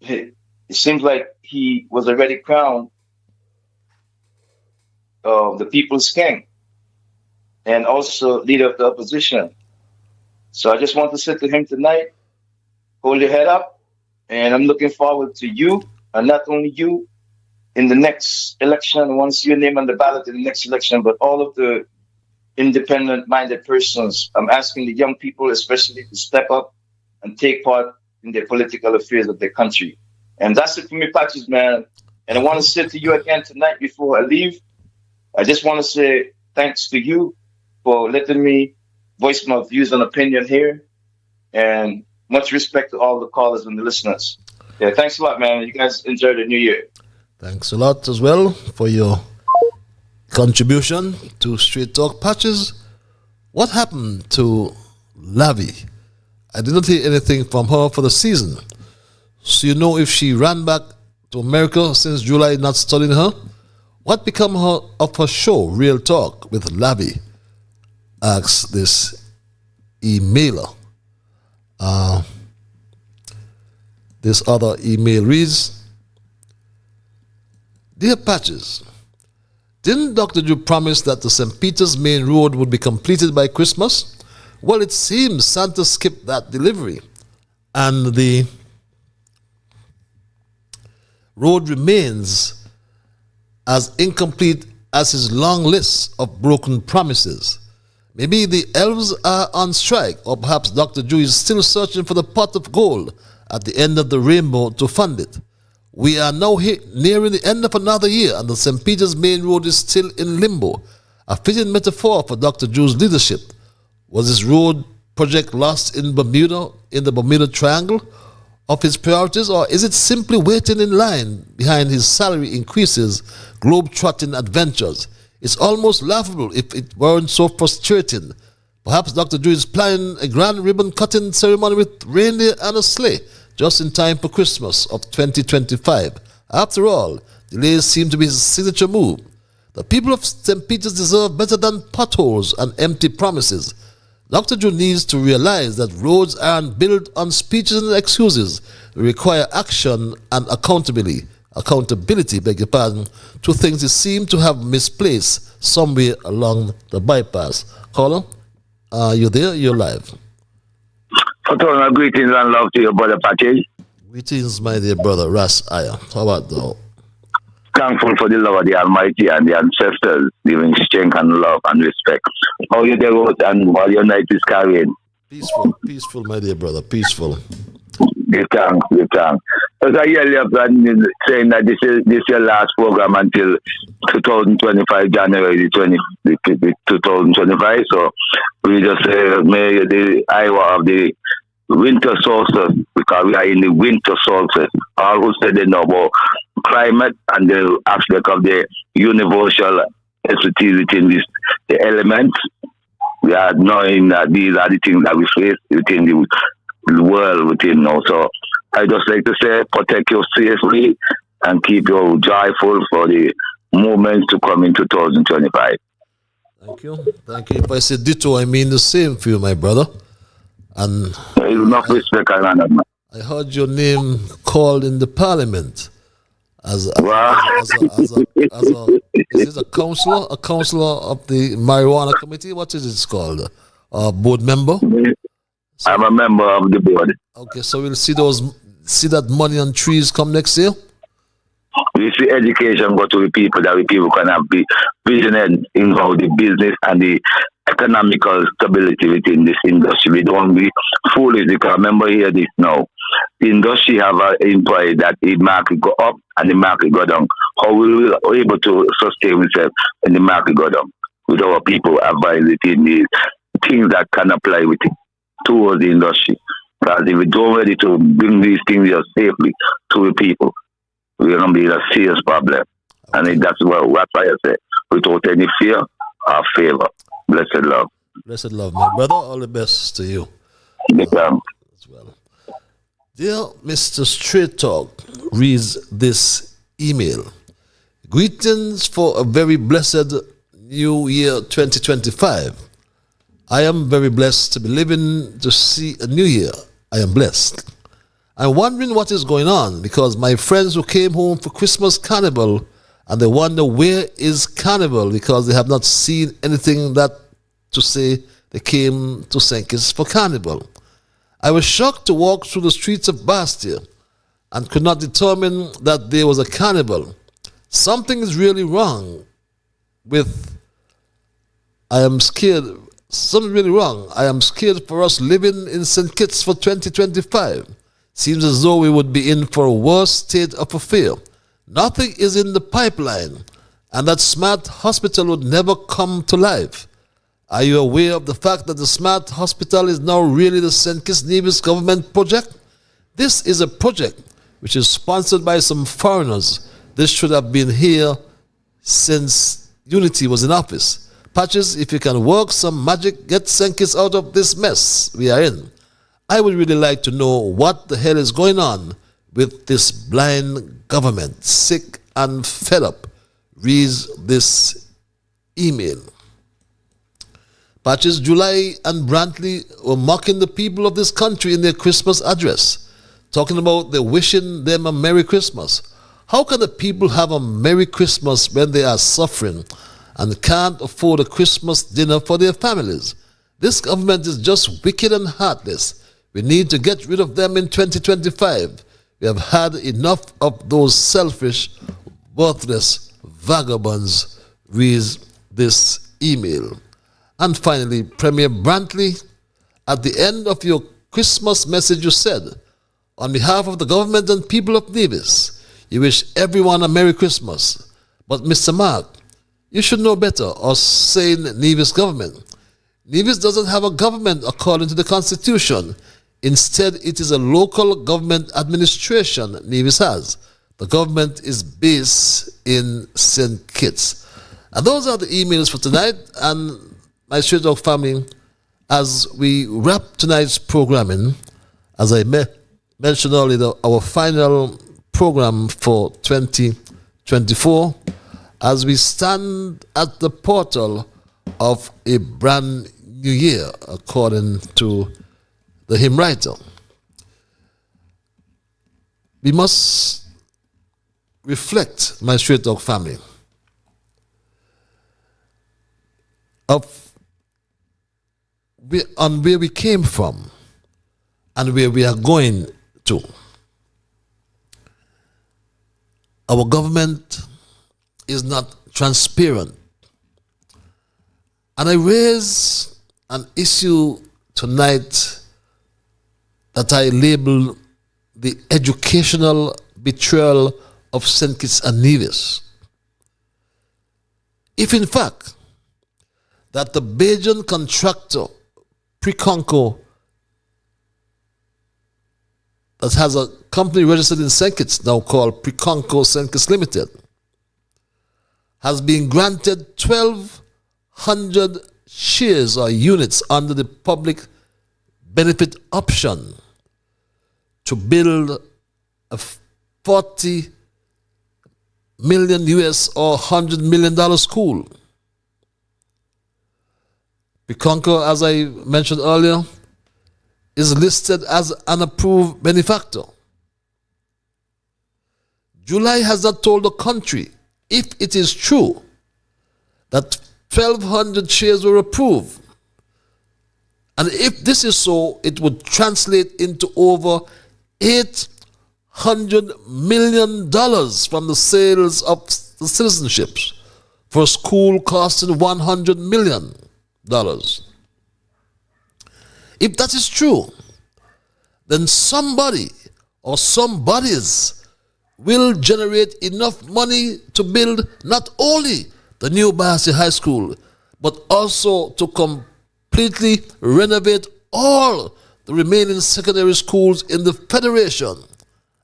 it seems like he was already crowned the people's king and also leader of the opposition. So I just want to say to him tonight, hold your head up, and I'm looking forward to you, and not only you, in the next election. I want to see your name on the ballot in the next election, but all of the independent-minded persons. I'm asking the young people especially to step up and take part in the political affairs of their country. And that's it for me, Patches, man. And I want to say to you again tonight before I leave, I just want to say thanks to you for letting me voice my views and opinion here. And much respect to all the callers and the listeners. Yeah, thanks a lot, man. You guys enjoy the new year. Thanks a lot as well for your contribution to Straight Talk Patches. What happened to Lavi? I didn't hear anything from her for the season. So you know if she ran back to America since July, not studying her? What become of her show, Real Talk with Lavi? Asks this emailer. This other email reads, Dear Patches, didn't Dr. Drew promise that the St. Peter's main road would be completed by Christmas? Well, it seems Santa skipped that delivery, and the road remains as incomplete as his long list of broken promises. Maybe the elves are on strike, or perhaps Dr. Drew is still searching for the pot of gold at the end of the rainbow to fund it. We are now nearing the end of another year, and the St. Peter's main road is still in limbo. A fitting metaphor for Dr. Drew's leadership. Was this road project lost in Bermuda, in the Bermuda Triangle of his priorities, or is it simply waiting in line behind his salary increases, globe-trotting adventures? It's almost laughable if it weren't so frustrating. Perhaps Dr. Drew is planning a grand ribbon-cutting ceremony with reindeer and a sleigh, just in time for Christmas of 2025. After all, delays seem to be his signature move. The people of St. Peter's deserve better than potholes and empty promises. Dr. Drew needs to realize that roads aren't built on speeches and excuses. They require action and accountability, to things he seemed to have misplaced somewhere along the bypass. Caller, are you there? You're live. Fraternal greetings and love to your brother Patrick. Greetings, my dear brother Ras Aya. How about thou? Thankful for the love of the Almighty and the ancestors, giving strength and love and respect. How you there and while your night is carrying? Peaceful, my dear brother, peaceful. Give thanks. As I hear you saying that this is your last program until 2025, January 2025. So we just say, may the hour of the winter solstice, because we are in the winter solstice. All who said they know about climate and the aspect of the universal expertise within the elements. We are knowing that these are the things that we face within the world within now. So I just like to say, protect you safely and keep you joyful for the moments to come in 2025. Thank you. If I say ditto, I mean the same for you, my brother. And enough respect, I heard your name called in the parliament as a is it a counselor of the marijuana committee? What is it called? A board member? I'm a member of the board. Okay, so we'll see that money on trees come next year? We see education go to the people, that the people can have the vision in how the business and the economical stability within this industry. We don't be foolish, because remember here this now. The industry have an employee that the market go up and the market go down. How we will be able to sustain ourselves when the market go down? With our people advising the things that can apply with it towards the industry. Because if we don't ready to bring these things here safely to the people, we're going to be in a serious problem. And that's why I say, without any fear or favor. Blessed love. Blessed love, my brother. All the best to you. As well. Dear Mr. Straight Talk reads this email. Greetings for a very blessed new year 2025. I am very blessed to be living to see a new year. I am blessed. I'm wondering what is going on, because my friends who came home for Christmas Carnival, and they wonder where is Carnival, because they have not seen anything that to say they came to St. Kitts for Carnival. I was shocked to walk through the streets of Bastia and could not determine that there was a carnival. Something is really wrong I am scared for us living in St. Kitts for 2025. Seems as though we would be in for a worse state of affair. Nothing is in the pipeline, and that smart hospital would never come to life. Are you aware of the fact that the Smart Hospital is now really the St. Kitts Nevis government project? This is a project which is sponsored by some foreigners. This should have been here since Unity was in office. Patches, if you can work some magic, get St. Kitts out of this mess we are in. I would really like to know what the hell is going on with this blind government. Sick and fed up. Reads this email. Patches, July and Brantley were mocking the people of this country in their Christmas address, talking about they wishing them a Merry Christmas. How can the people have a Merry Christmas when they are suffering and can't afford a Christmas dinner for their families? This government is just wicked and heartless. We need to get rid of them in 2025. We have had enough of those selfish, worthless vagabonds, reads this email. And finally, Premier Brantley, at the end of your Christmas message you said, on behalf of the government and people of Nevis, you wish everyone a Merry Christmas. But Mr. Mark, you should know better, or saying Nevis government. Nevis doesn't have a government according to the Constitution. Instead, it is a local government administration Nevis has. The government is based in St. Kitts. And those are the emails for tonight. And my Straight Talk family, as we wrap tonight's programming, as I mentioned earlier, our final program for 2024, as we stand at the portal of a brand new year, according to the hymn writer, we must reflect, my Straight Talk family, on where we came from and where we are going to. Our government is not transparent. And I raise an issue tonight that I label the educational betrayal of St. Kitts and Nevis. If in fact that the Bajan contractor Preconco, that has a company registered in St. Kitts now called Preconco St. Kitts Limited, has been granted 1,200 shares or units under the public benefit option to build a 40 million US or $100 million school. Preconco, as I mentioned earlier, is listed as an approved benefactor. July has not told the country if it is true that 1,200 shares were approved. And if this is so, it would translate into over $800 million from the sales of the citizenships for a school costing $100 million. If that is true, then somebody or somebodies will generate enough money to build not only the new Bahasi High School, but also to completely renovate all the remaining secondary schools in the Federation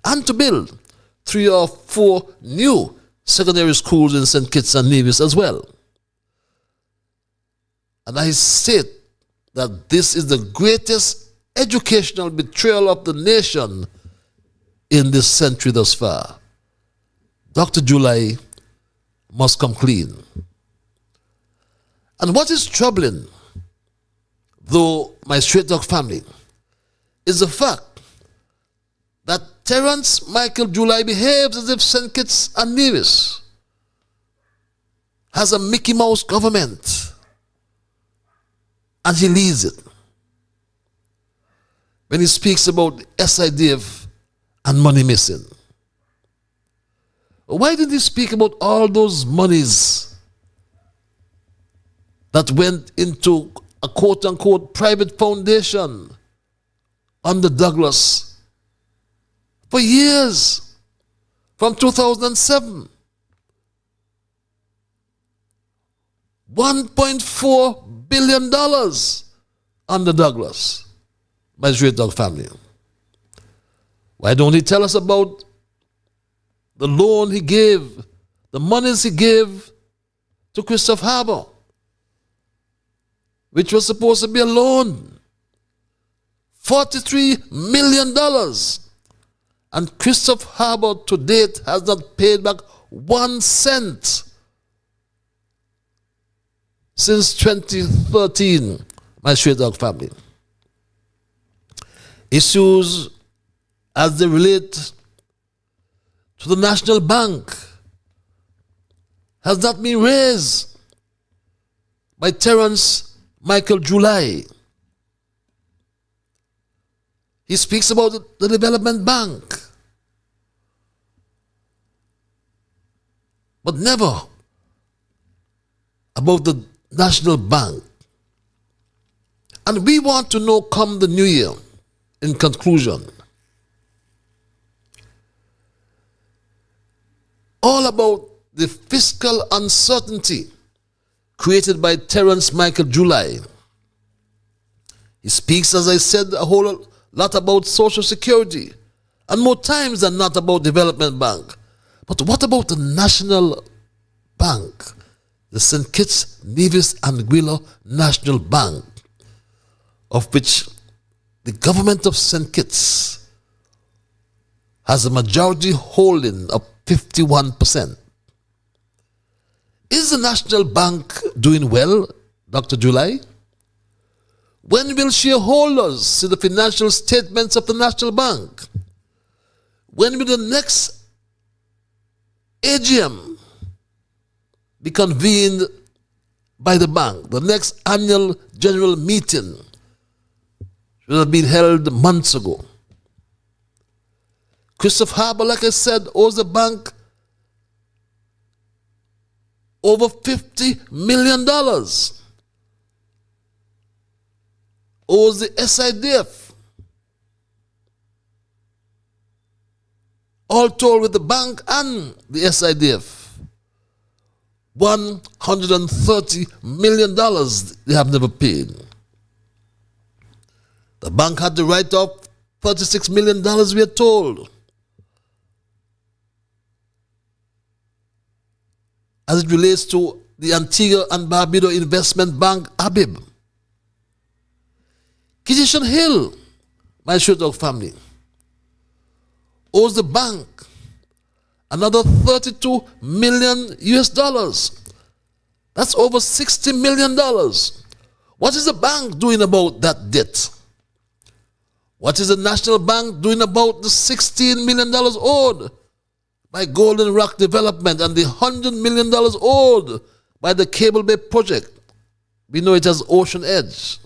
and to build 3 or 4 new secondary schools in St. Kitts and Nevis as well. And I state that this is the greatest educational betrayal of the nation in this century thus far. Dr. July must come clean. And what is troubling, though, my Straight Talk family, is the fact that Terence Michael July behaves as if St. Kitts and Nevis has a Mickey Mouse government. And he leads it. When he speaks about SIDF and money missing. Why did he speak about all those monies that went into a quote-unquote private foundation under Douglas for years, from 2007? $1.4 billion under Douglas, my straight dog family. Why don't he tell us about the loan he gave, the monies he gave to Christopher Harbour, which was supposed to be a loan? $43 million. And Christopher Harbour to date has not paid back 1 cent since 2013, my straight dog family. Issues as they relate to the National Bank has not been raised by Terence Michael July. He speaks about the Development Bank, but never about the National Bank. And we want to know, come the new year, in conclusion, all about the fiscal uncertainty created by Terence Michael July. He speaks, as I said, a whole lot about Social Security, and more times than not about Development Bank. But what about the National Bank, the St. Kitts, Nevis and Guilo National Bank, of which the government of St. Kitts has a majority holding of 51%. Is the National Bank doing well, Dr. July? When will shareholders see the financial statements of the National Bank? When will the next AGM be convened by the bank? The next annual general meeting should have been held months ago. Christopher Harbour, like I said, owes the bank over $50 million. Owes the SIDF. All told with the bank and the SIDF, $130 million they have never paid. The bank had to write off $36 million, we are told, as it relates to the Antigua and Barbuda Investment Bank, ABIB. Kitchen Hill, my straight dog family, owes the bank another $32 million US dollars. That's over $60 million. What is the bank doing about that debt? What is the National Bank doing about the $16 million owed by Golden Rock Development and the $100 million owed by the Cable Bay project? We know it as Ocean Edge.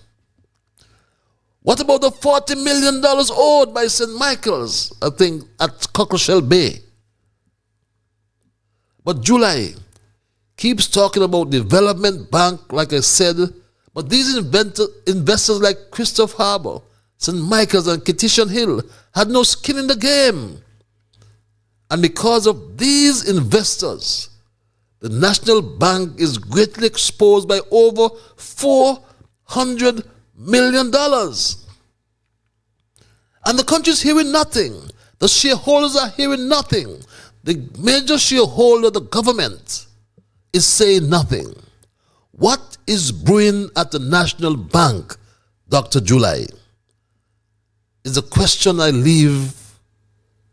What about the $40 million owed by St. Michael's, I think, at Cockleshell Bay? But July keeps talking about Development Bank, like I said, but these investors like Christopher Harbour, St. Michael's and Kitchen Hill had no skin in the game. And because of these investors, the National Bank is greatly exposed by over $400 million. And the country is hearing nothing. The shareholders are hearing nothing. The major shareholder, the government, is saying nothing. What is brewing at the National Bank, Dr. July? Is a question I leave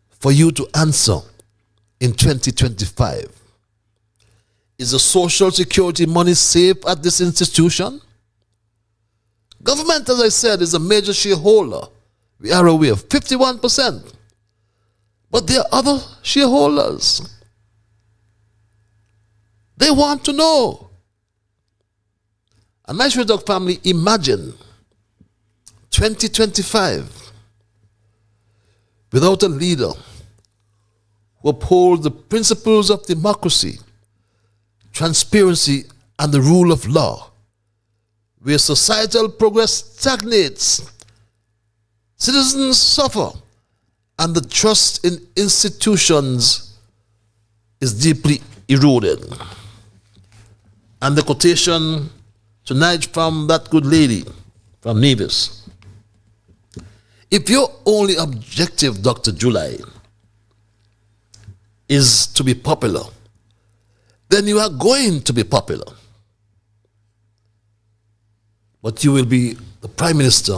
for you to answer in 2025. Is the Social Security money safe at this institution? Government, as I said, is a major shareholder. We are aware of 51%. But there are other shareholders. They want to know. And my straight dog family, imagine 2025 without a leader who upholds the principles of democracy, transparency, and the rule of law, where societal progress stagnates, citizens suffer, and the trust in institutions is deeply eroded. And the quotation tonight from that good lady from Nevis. If your only objective, Dr. July, is to be popular, then you are going to be popular. But you will be the Prime Minister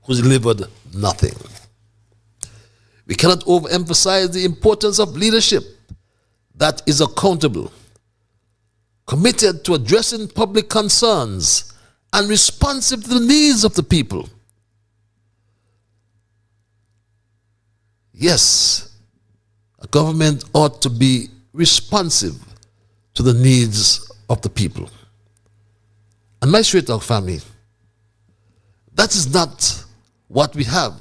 who delivered nothing. We cannot overemphasize the importance of leadership that is accountable, committed to addressing public concerns, and responsive to the needs of the people. Yes, a government ought to be responsive to the needs of the people. And my Straight Talk family, that is not what we have.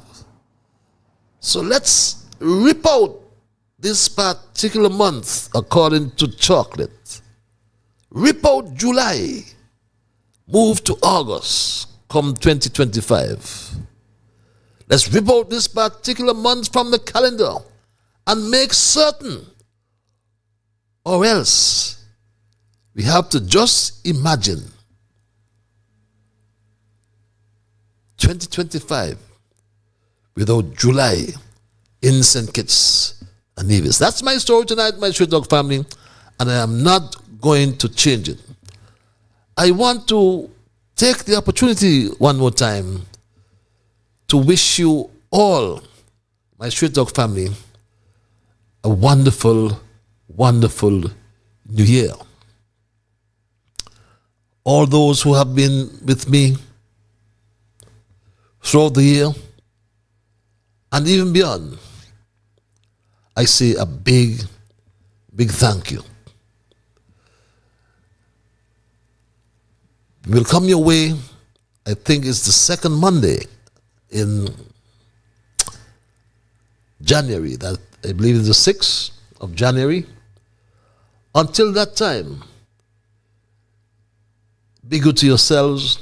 So let's rip out this particular month according to chocolate. Rip out July, move to August, come 2025. Let's rip out this particular month from the calendar and make certain, or else we have to just imagine 2025 without July in St. Kitts and Nevis. That's my story tonight, my Straight Talk family, and I am not going to change it. I want to take the opportunity one more time to wish you all, my Straight Talk family, a wonderful, wonderful new year. All those who have been with me throughout the year and even beyond, I say a big, big thank you. We'll come your way, I think it's the second Monday in January, that I believe is the 6th of January. Until that time, be good to yourselves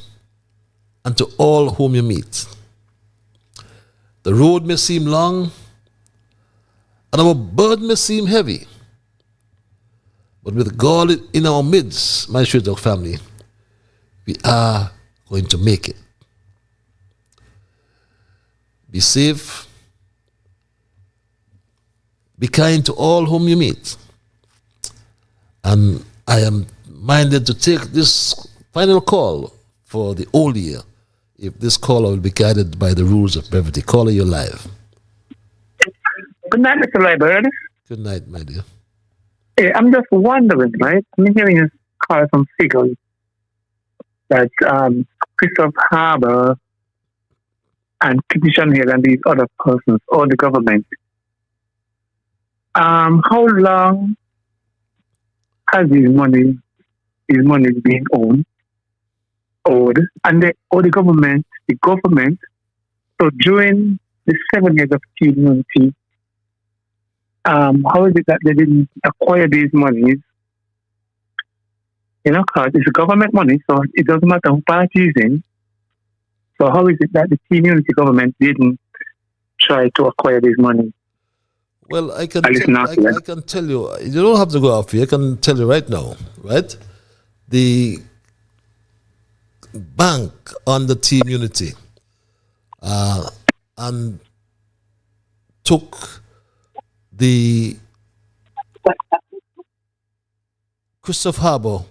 and to all whom you meet. The road may seem long and our burden may seem heavy, but with God in our midst, my Straight Talk family, we are going to make it. Be safe. Be kind to all whom you meet. And I am minded to take this final call for the old year, if this caller will be guided by the rules of brevity. Caller, you're live. Good night, Mr. Liburd. Good night, my dear. Hey, I'm just wondering, right? I'm hearing you call some figures that Christopher Harbour and Petition Hill and these other persons or the government. How long has these money been owed? And the government, so during the 7 years of community, how is it that they didn't acquire these monies? You know, because it's government money, so it doesn't matter who party is in. So how is it that the community government didn't try to acquire these money? Well, I can tell you, you don't have to go off here, I can tell you right now, right? The bank on the Team Unity and took the Christopher Harbour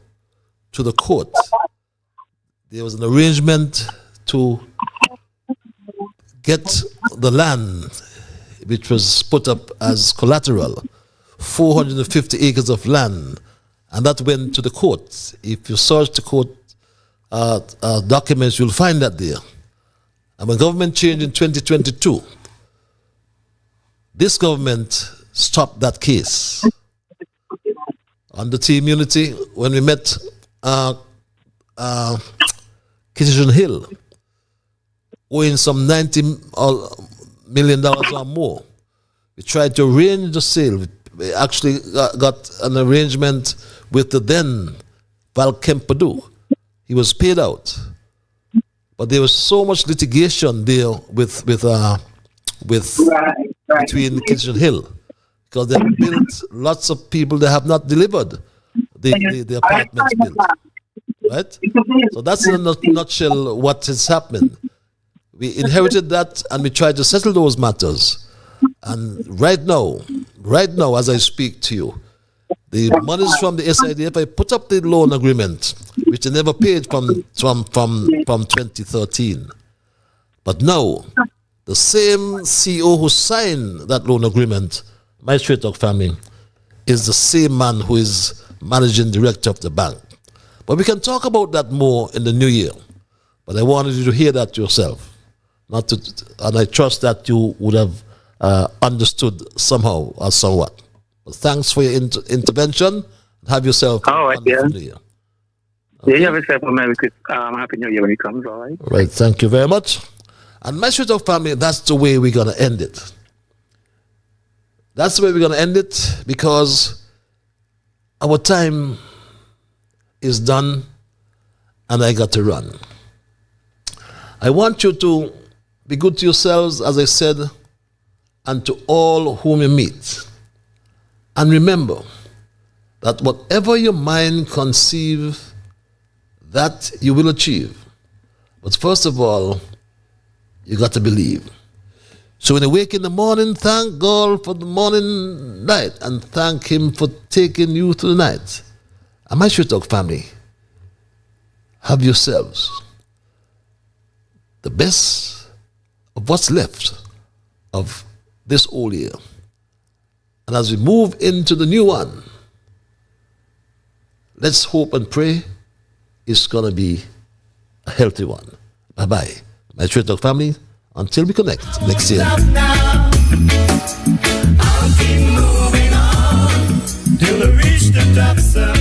to the court. There was an arrangement to get the land, which was put up as collateral, 450 acres of land, and that went to the court. If you search the court documents, you'll find that there. And when government changed in 2022, this government stopped that case. On the Team Unity, when we met Kitchen Hill, owing some $90 million or more, we tried to arrange the sale. We actually got an arrangement with the then Val Kempadu. He was paid out, but there was so much litigation there between Kitchen Hill, because they built lots of people that have not delivered the apartments built. Right? So that's in a nutshell what is happening. We inherited that and we tried to settle those matters. And right now, as I speak to you, the monies from the SIDF, I put up the loan agreement, which they never paid from 2013. But now, the same CEO who signed that loan agreement, my Straight Talk family, is the same man who is managing director of the bank. But we can talk about that more in the new year. But I wanted you to hear that yourself. And I trust that you would have understood somehow or somewhat. But thanks for your intervention. Have yourself a wonderful new year. Okay. Yeah, you have yourself a Merry Christmas. Happy New Year when it comes, all right? Right, thank you very much. And my Straight Talk family, that's the way we're going to end it. That's the way we're going to end it, because our time is done and I got to run. I want you to be good to yourselves, as I said, and to all whom you meet. And remember that whatever your mind conceive, that you will achieve. But first of all, you got to believe. So when you wake in the morning, thank God for the morning night and thank Him for taking you through the night. And my Straight Talk family, have yourselves the best of what's left of this old year. And as we move into the new one, let's hope and pray it's going to be a healthy one. Bye-bye. My Straight Talk family, until we connect next year. I'll keep moving on till I reach the top, sir.